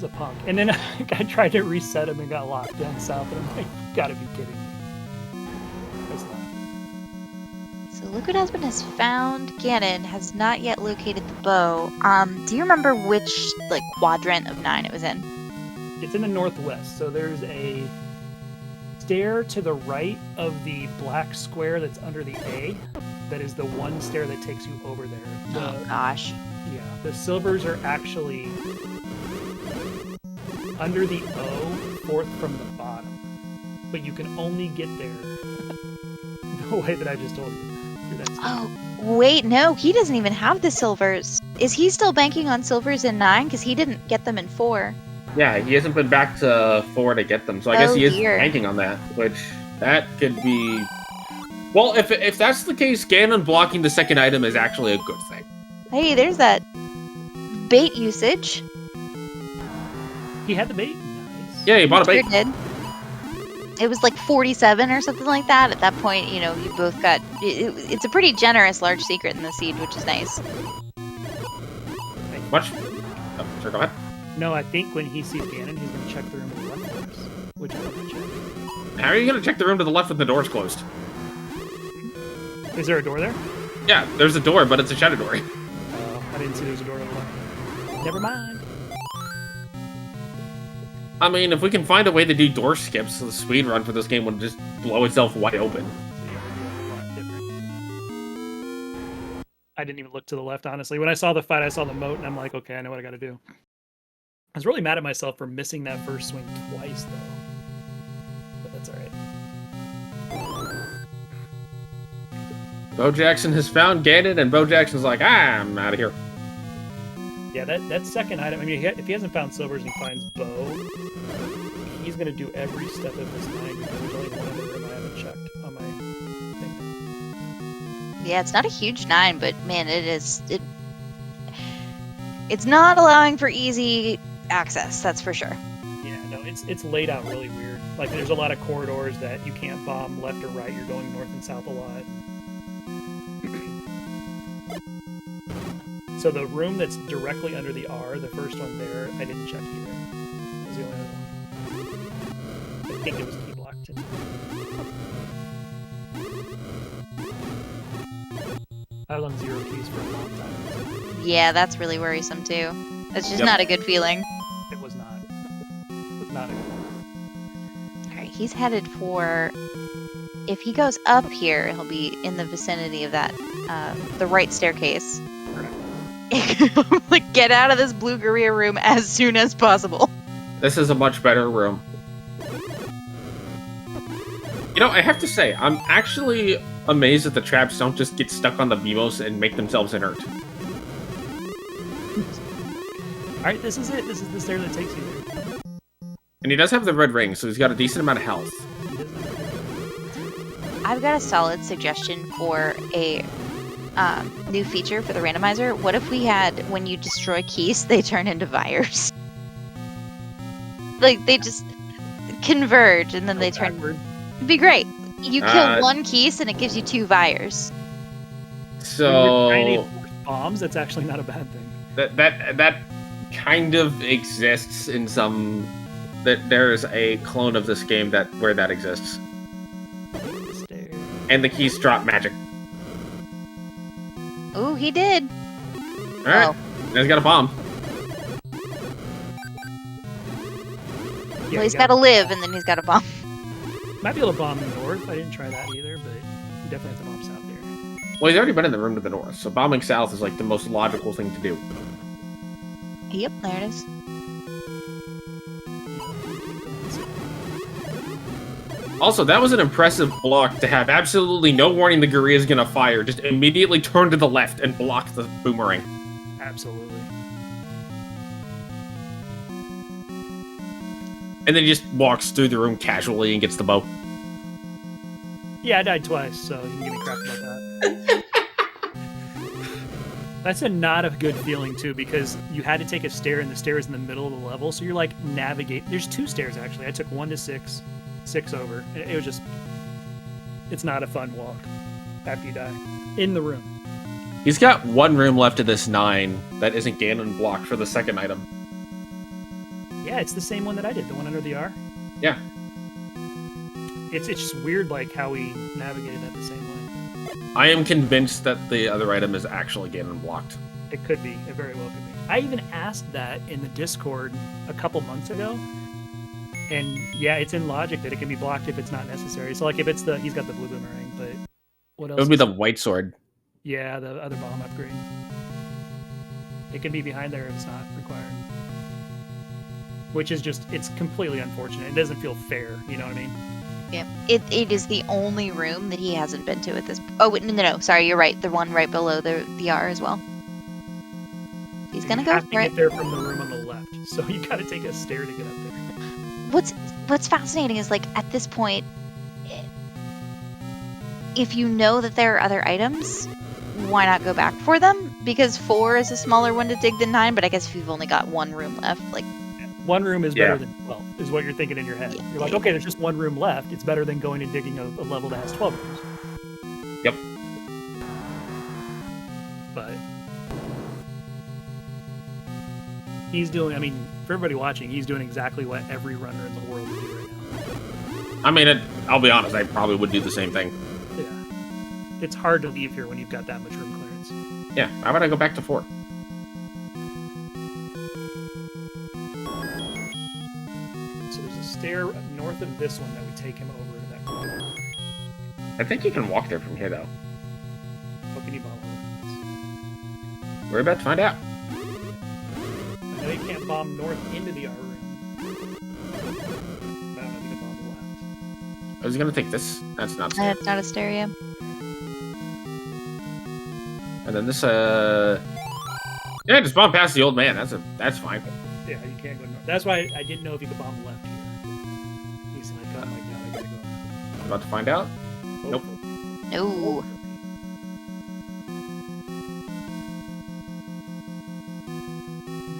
punk. And then I tried to reset him and got locked down south, and I'm like, you gotta be kidding me. So Liquid Husband has found Ganon, has not yet located the bow. Do you remember which quadrant of 9 it was in? It's in the northwest, so there's a stair to the right of the black square that's under the A. That is the one stair that takes you over there. Oh gosh. Yeah, the silvers are actually under the O, fourth from the bottom. But you can only get there the way that I just told you. Through that stair. Oh, wait, no, he doesn't even have the silvers. Is he still banking on silvers in 9? Because he didn't get them in 4. Yeah, he hasn't been back to 4 to get them, so I guess he is banking on that, which that could be... Well, if that's the case, Ganon blocking the second item is actually a good thing. Hey, there's that bait usage. He had the bait? Nice. Yeah, he bought a bait. Sure did. It was like 47 or something like that. At that point, you both got... It's a pretty generous large secret in the seed, which is nice. Much? Oh, sure, go ahead. No, I think when he sees Ganon, he's going to check the room to the left first, which I'm going to check. How are you going to check the room to the left when the door's closed? Is there a door there? Yeah, there's a door, but it's a shadow door. Oh, I didn't see there was a door to the left. Never mind. I mean, if we can find a way to do door skips, the speed run for this game would just blow itself wide open. I didn't even look to the left, honestly. When I saw the fight, I saw the moat, and I'm like, okay, I know what I got to do. I was really mad at myself for missing that first swing twice, though. But that's all right. Bo Jackson has found Ganon, and Bo Jackson's like, I'm out of here. Yeah, that second item, I mean, if he hasn't found silvers and he finds Bo, he's going to do every step of this nine. There's only one other room I haven't checked on my thing. Yeah, it's not a huge 9, but man, it's not allowing for easy access, that's for sure. Yeah, no, it's laid out really weird. Like, there's a lot of corridors that you can't bomb left or right. You're going north and south a lot. So the room that's directly under the R, the first one there, I didn't check either. That was the only other one. I think it was key blocked too. I was on 0 keys for a long time. Yeah, that's really worrisome too. That's just not a good feeling. It was not. It was not a good one. Alright, he's headed for... If he goes up here, he'll be in the vicinity of that, the right staircase. Like, get out of this blue Guerrilla room as soon as possible. This is a much better room. You know, I have to say, I'm actually amazed that the traps don't just get stuck on the Beamos and make themselves inert. Alright, this is it. This is the stair that takes you there. And he does have the red ring, so he's got a decent amount of health. I've got a solid suggestion for a new feature for the randomizer. What if we had, when you destroy keys, they turn into vires? Like, they just converge and then they turn... Backward. It'd be great. You kill one keys and it gives you 2 vires. So... When you're trying to force bombs, that's actually not a bad thing. That kind of exists in some... There's a clone of this game where that exists. And the keys drop magic. Ooh, he did. Alright, now he's got a bomb. Yeah, Well, he's got to live, and then he's got a bomb. Might be able to bomb the north. I didn't try that either, but you definitely have to bomb south there. Well, he's already been in the room to the north, so bombing south is like the most logical thing to do. Yep, there it is. Also, that was an impressive block to have absolutely no warning the Guerrilla's gonna fire, just immediately turn to the left and block the boomerang. Absolutely. And then he just walks through the room casually and gets the bow. Yeah, I died twice, so you can give me crap about that. That's not a good feeling, too, because you had to take a stair, and the stair is in the middle of the level, so you're, like, navigate. There's 2 stairs, actually. I took 1 to 6. 6 over. It was just... It's not a fun walk after you die. In the room. He's got 1 room left of this 9 that isn't Ganon blocked for the second item. Yeah, it's the same one that I did, the one under the R. Yeah. It's just weird, like, how we navigated that the same way. I am convinced that the other item is actually Ganon blocked. It could be. It very well could be. I even asked that in the Discord a couple months ago. And yeah, it's in logic that it can be blocked if it's not necessary. So like if it's he's got the blue boomerang, but what else? It would be the white sword. Yeah, the other bomb upgrade. It can be behind there if it's not required. Which is just, it's completely unfortunate. It doesn't feel fair, you know what I mean? Yeah, it is the only room that he hasn't been to at this... Oh, wait, no, sorry, you're right. The one right below the R as well. He's gonna go for it. You have to get there from the room on the left, so you gotta take a stair to get up there. What's fascinating is, like, at this point, if you know that there are other items, why not go back for them? Because 4 is a smaller one to dig than 9, but I guess if you've only got 1 room left, like... 1 room is better than 12, is what you're thinking in your head. Yeah. You're like, okay, there's just 1 room left. It's better than going and digging a level that has 12 rooms. Yep. But... he's doing, I mean, for everybody watching, he's doing exactly what every runner in the world would do right now. I mean, I'll be honest, I probably would do the same thing. Yeah. It's hard to leave here when you've got that much room clearance. Yeah, how about I go back to 4? north of this one that would take him over to that corner. I think you can walk there from here, though. What can you bomb? We're about to find out. I know you can't bomb north into the R room. But I don't know if you can bomb the left. I was gonna take this. That's not. It's not a stereo. And then this. Yeah, just bomb past the old man. That's fine. Yeah, you can't go north. That's why I didn't know if you could bomb left here. He's like, oh my god, I gotta go. About to find out. Nope. No.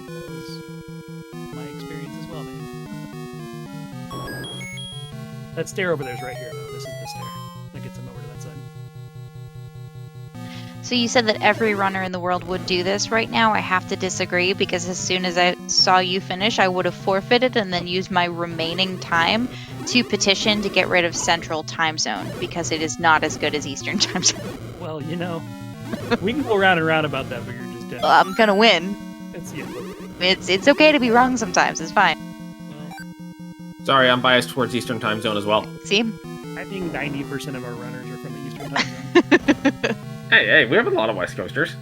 That was my experience as well, man. That stair over there is right here, though. This is the stair. That gets him over to that side. So you said that every runner in the world would do this right now. I have to disagree because as soon as I saw you finish, I would have forfeited and then used my remaining time to petition to get rid of Central Time Zone because it is not as good as Eastern Time Zone. Well, you know, we can go round and round about that, but you're just dead. I'm gonna win. It's, yeah, It's okay to be wrong sometimes. It's fine. well, Sorry, I'm biased towards Eastern Time Zone as well. See? I think 90% of our runners are from the Eastern Time Zone. Hey, we have a lot of West Coasters.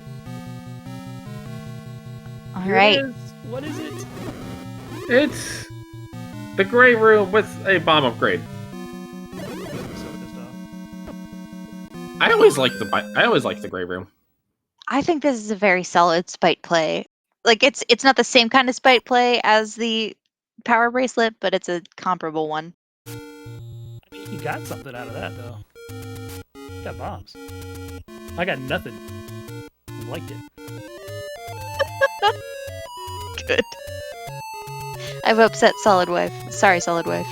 All Here right. it is. What is it? It's the Gray Room with a bomb upgrade. So this dog. I always like the Gray Room. I think this is a very solid spite play. Like it's not the same kind of spite play as the power bracelet, but it's a comparable one. I mean, you got something out of that, though. You got bombs. I got nothing. Liked it. Good. I've upset Solid Wife. Sorry, Solid Wife.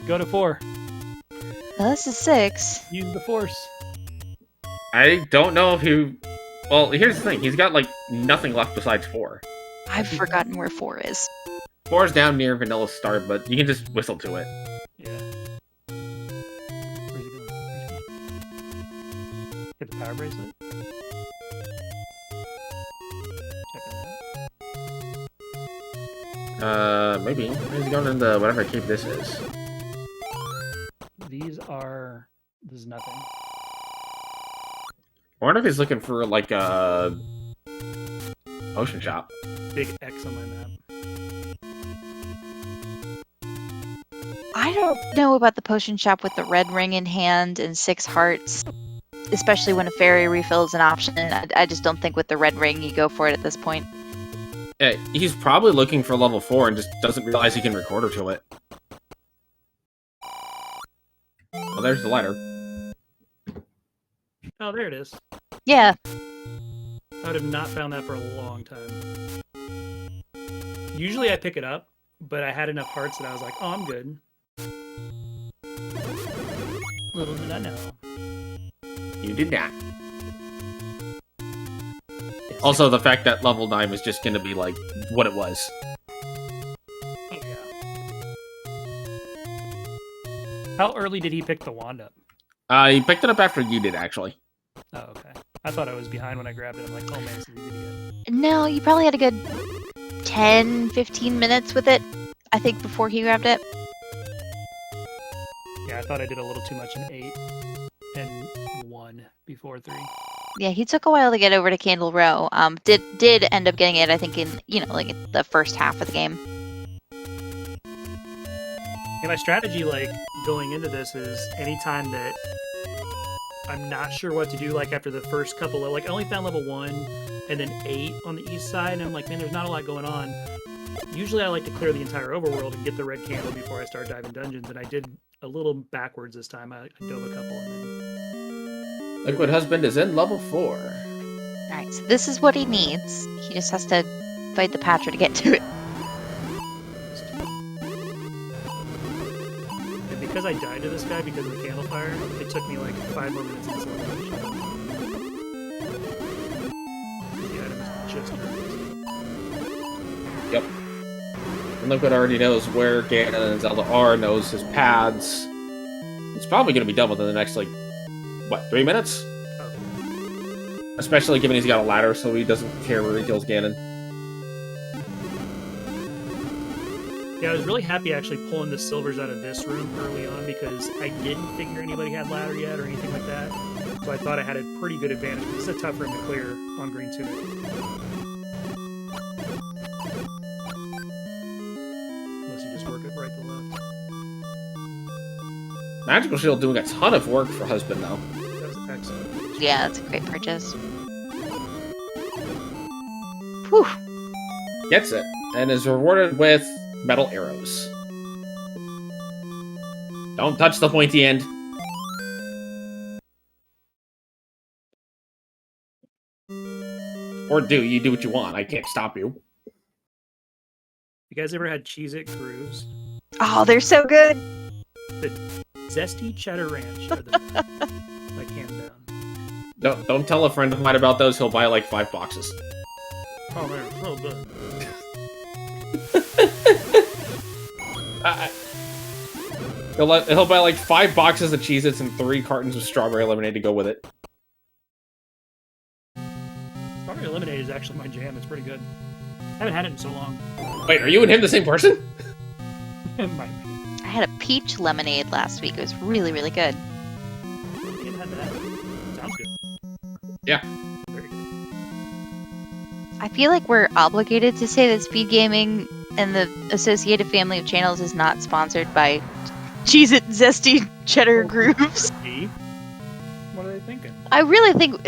Go to 4. Well, this is 6. Use the force. I don't know if he. Well, here's the thing. He's got like nothing left besides 4. I've forgotten where 4 is. 4 is down near Vanilla Star, but you can just whistle to it. Yeah. Where's he going? Get the power bracelet. Checking that. Maybe. He's going into whatever cave this is. These are. This is nothing. I wonder if he's looking for like a ocean shop. Big X on my map. I don't know about the potion shop with the red ring in hand and 6 hearts, especially when a fairy refill is an option. I just don't think with the red ring you go for it at this point. Yeah, he's probably looking for level 4 and just doesn't realize he can recorder to it. Well, there's the ladder. Oh, there it is. Yeah. I would have not found that for a long time. Usually I pick it up, but I had enough hearts that I was like, oh, I'm good. Little did I know. You did not. Yes. Also, the fact that level 9 was just going to be like what it was. Oh, yeah. How early did he pick the wand up? He picked it up after you did, actually. Oh, okay. I thought I was behind when I grabbed it. I'm like, oh man, this is easy to get. No, you probably had a good 10, 15 minutes with it, I think, before he grabbed it. Yeah, I thought I did a little too much in 8 and 1 before 3. Yeah, he took a while to get over to Candle Row. Did end up getting it, I think, in, like the first half of the game. Yeah, my strategy, like, going into this is anytime that I'm not sure what to do, like, after the first couple of, like, I only found level 1 and then 8 on the east side, and I'm like, man, there's not a lot going on. Usually I like to clear the entire overworld and get the red candle before I start diving dungeons, and I did a little backwards this time. I dove a couple and then... Liquid Husband is in level 4. Alright, so this is what he needs. He just has to fight the Patra to get to it. And because I died to this guy because of the candle fire, it took me like 5 more minutes in this level. The items just Yep. And Liquid already knows where Ganon and Zelda are, knows his paths. It's probably going to be done within the next, like, what, 3 minutes? Oh. Especially given he's got a ladder, so he doesn't care where he kills Ganon. Yeah, I was really happy actually pulling the silvers out of this room early on because I didn't figure anybody had ladder yet or anything like that. So I thought I had a pretty good advantage. This is a tough room to clear on green tunic. Unless you just work it right to left. Magical Shield doing a ton of work for Husband, though. That was excellent. Yeah, that's a great purchase. Whew. Gets it, and is rewarded with metal arrows. Don't touch the pointy end. Or you do what you want. I can't stop you. You guys ever had Cheez-It grooves? Oh, they're so good. The zesty cheddar ranch are the like hands down. Don't tell a friend of mine about those. He'll buy like 5 boxes. Oh man, so good. He'll buy like 5 boxes of Cheez-Its and 3 cartons of strawberry lemonade to go with it. Strawberry lemonade is actually my jam. It's pretty good. I haven't had it in so long. Wait, are you and him the same person? Might I had a peach lemonade last week. It was really, really good. be. You haven't had that. Sounds good. Yeah. Very good. I feel like we're obligated to say that SpeedGaming and the associated family of channels is not sponsored by Cheez-It Zesty Cheddar Grooves. See? What are they thinking? I really think,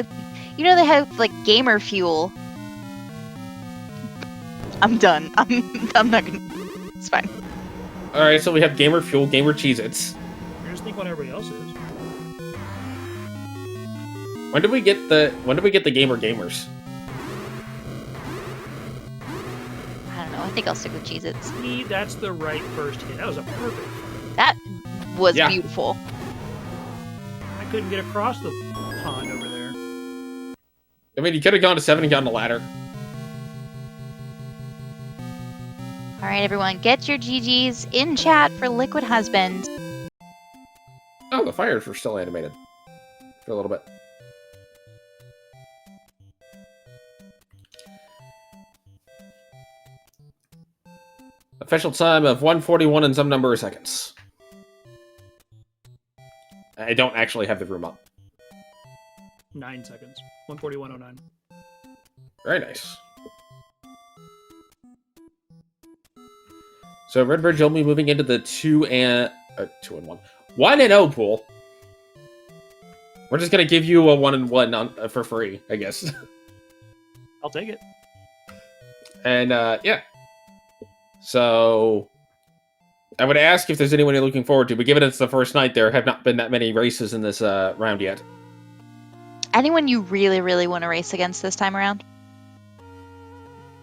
you know, they have like gamer fuel. I'm done. I'm not gonna. It's fine. All right, so we have Gamer Fuel, Gamer Cheez-Its. You just think what everybody else is. When did we get the Gamer Gamers? I don't know. I think I'll stick with Cheez-Its. See, that's the right first hit. That was a perfect. That was Yeah. beautiful. I couldn't get across the pond over there. I mean, you could have gone to 7 and gotten a ladder. All right, everyone, get your GGs in chat for Liquid Husband. Oh, the fires were still animated for a little bit. Official time of 1:41 and some number of seconds. I don't actually have the room up. 9 seconds. 141.09. Very nice. So Redbird will be moving into the 2 and 1 and 0 pool. We're just gonna give you a 1 and 1 on, for free, I guess. I'll take it. And yeah. So I would ask if there's anyone you're looking forward to, but given it's the first night, there have not been that many races in this round yet. Anyone you really, really want to race against this time around?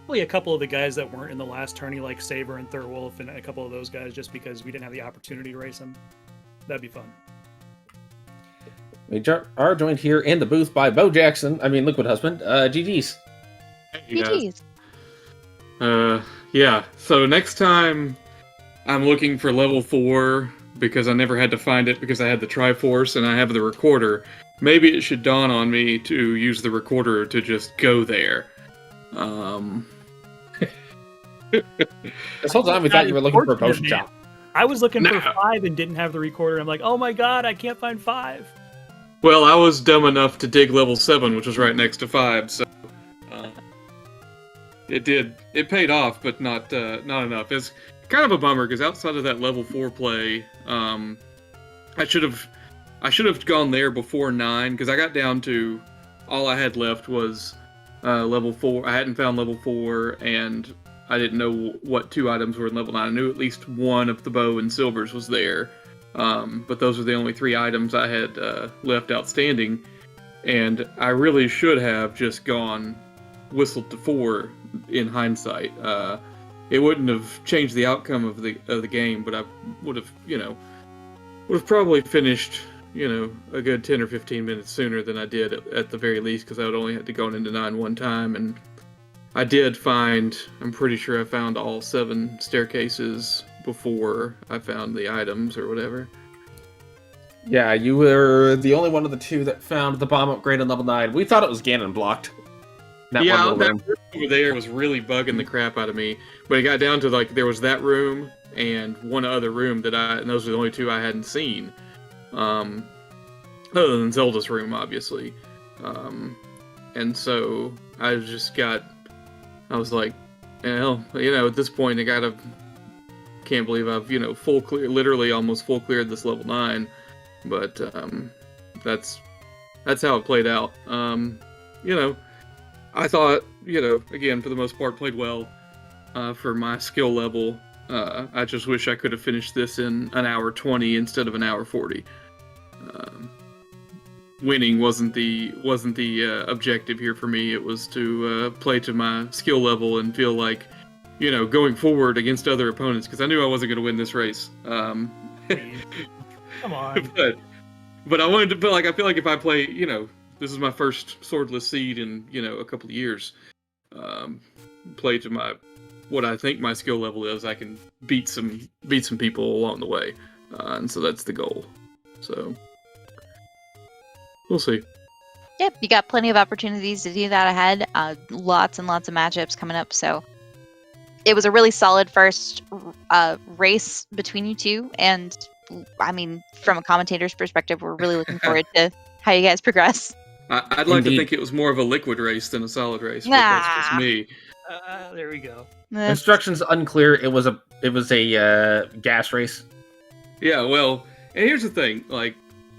Probably a couple of the guys that weren't in the last tourney, like Saber and Thurwolf, and a couple of those guys, just because we didn't have the opportunity to race them. That'd be fun. We are joined here in the booth by Bo Jackson. I mean, Liquid Husband. GG's. Hey, guys. GGs. Yeah, so next time I'm looking for level 4 because I never had to find it because I had the Triforce and I have the recorder. Maybe it should dawn on me to use the recorder to just go there. This whole time we thought you were looking for a potion shop. I was looking for No. 5 and didn't have the recorder. I'm like, oh my god, I can't find 5. Well, I was dumb enough to dig level 7, which was right next to 5, so it paid off, but not enough. It's kind of a bummer because outside of that level 4 play, I should have gone there before 9 because I got down to all I had left was level 4. I hadn't found level 4, and I didn't know what 2 items were in level 9. I knew at least one of the bow and silvers was there, but those were the only 3 items I had left outstanding, and I really should have just whistled to 4 in hindsight. It wouldn't have changed the outcome of the game, but I would have probably finished, a good 10 or 15 minutes sooner than I did at the very least, because I would only had to go into 9 one time, and I did I'm pretty sure I found all 7 staircases before I found the items or whatever. Yeah, you were the only one of the 2 that found the bomb upgrade on level 9. We thought it was Ganon blocked. That yeah, one little that room. room over there was really bugging the crap out of me. But it got down to like there was that room and one other room and those were the only two I hadn't seen. Other than Zelda's room, obviously. And so I was like, hell, at this point can't believe I've, literally almost full cleared this level 9. But that's how it played out. I thought, again, for the most part, played well for my skill level. I just wish I could have finished this in an hour 20 instead of an hour 40. Winning wasn't the objective here for me. It was to play to my skill level and feel like, going forward against other opponents, because I knew I wasn't going to win this race. Come on. But I wanted to feel like if I play, this is my first swordless seed in a couple of years. Play to what I think my skill level is. I can beat some people along the way, and so that's the goal. So we'll see. Yep, you got plenty of opportunities to do that ahead. Lots and lots of matchups coming up. So it was a really solid first race between you two, and I mean, from a commentator's perspective, we're really looking forward to how you guys progress. I'd like to think it was more of a liquid race than a solid race, but that's just me. There we go. Instructions unclear. It was a gas race. Yeah, well, and here's the thing,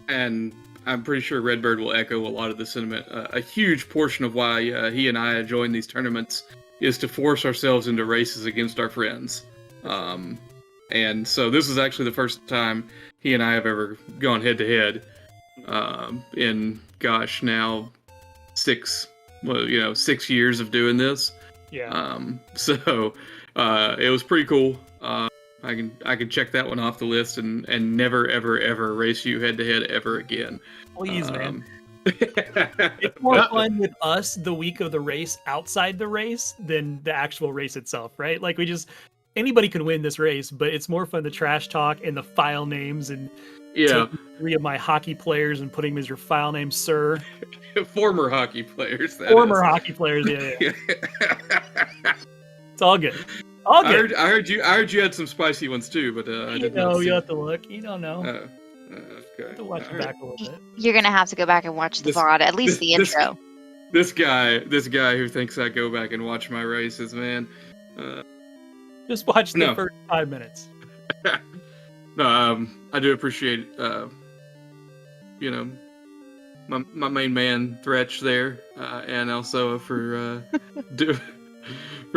and I'm pretty sure Redbird will echo a lot of the sentiment. A huge portion of why he and I joined these tournaments is to force ourselves into races against our friends. And so this is actually the first time he and I have ever gone head-to-head in, now 6 years of doing this. Yeah. So it was pretty cool. I can check that one off the list and never, ever, ever race you head-to-head ever again. Please, man. It's more fun with us the week of the race outside the race than the actual race itself, right? Like anybody can win this race, but it's more fun to trash talk and the file names and taking 3 of my hockey players and putting them as your file name, sir. Former hockey players. Hockey players, yeah. It's all good. All good. I heard you had some spicy ones too, but I didn't know. You have to look. You don't know. Okay. To watch it back a little bit. You're gonna have to go back and watch the VOD, at least the intro. This guy who thinks I go back and watch my races, man. Just watch the first 5 minutes. No, I do appreciate, my main man Thretch there, and also for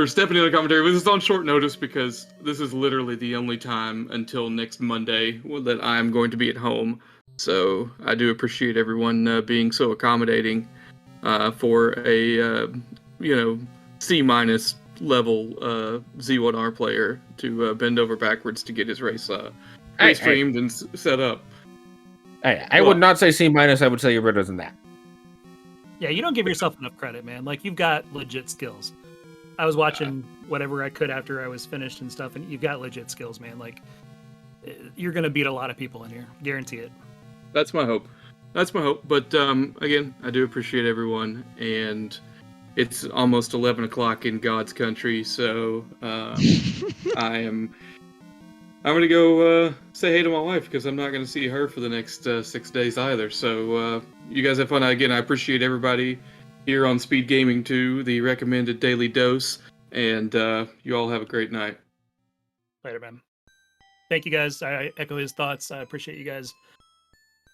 stepping in the commentary. This is on short notice because this is literally the only time until next Monday that I'm going to be at home. So I do appreciate everyone being so accommodating for a C- level Z1R player to bend over backwards to get his race streamed and set up. I would not say C-. I would say you're better than that. Yeah, you don't give yourself enough credit, man. Like, you've got legit skills. I was watching whatever I could after I was finished and stuff, and you've got legit skills, man. Like, you're gonna beat a lot of people in here, guarantee it. That's my hope. But again, I do appreciate everyone, and it's almost 11 o'clock in God's country, so I'm gonna go say hey to my wife because I'm not gonna see her for the next 6 days either. So you guys have fun. Again, I appreciate everybody here on Speed Gaming 2, the recommended daily dose, and you all have a great night. Later, man. Thank you, guys. I echo his thoughts. I appreciate you guys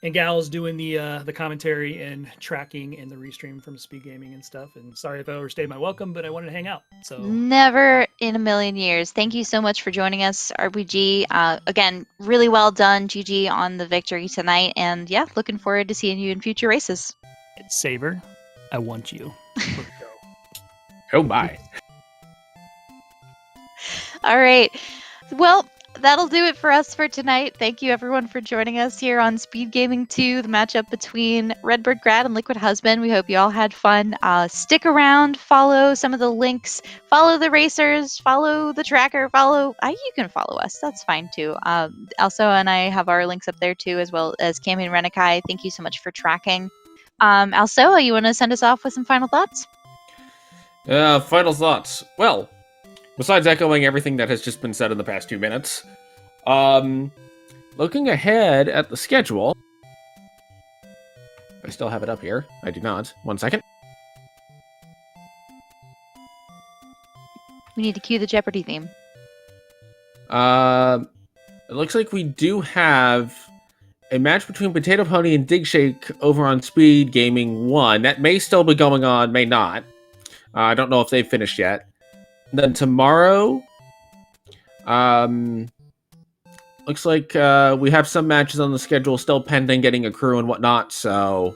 and gals doing the commentary and tracking and the restream from Speed Gaming and stuff. And sorry if I overstayed my welcome, but I wanted to hang out. So never in a million years. Thank you so much for joining us, RBG. Again, really well done, GG, on the victory tonight. And yeah, looking forward to seeing you in future races. Saver, I want you. Let's go. Oh my. All right. Well, that'll do it for us for tonight. Thank you everyone for joining us here on Speed Gaming 2, the matchup between Redbirdgrad and Liquid Husband. We hope you all had fun. Stick around, follow some of the links, follow the racers, follow the tracker, you can follow us. That's fine too. Also, and I have our links up there too, as well as Cami and Renikai. Thank you so much for tracking. Also, you want to send us off with some final thoughts? Final thoughts. Well, besides echoing everything that has just been said in the past 2 minutes, looking ahead at the schedule, I still have it up here. I do not. 1 second. We need to cue the Jeopardy theme. It looks like we do have a match between Potato Pony and Dig Shake over on Speed Gaming 1. That may still be going on, may not. I don't know if they've finished yet. And then tomorrow, looks like we have some matches on the schedule still pending getting a crew and whatnot, so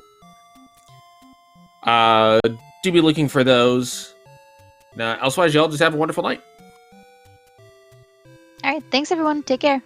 do be looking for those. Elsewise, y'all just have a wonderful night. All right. Thanks, everyone. Take care.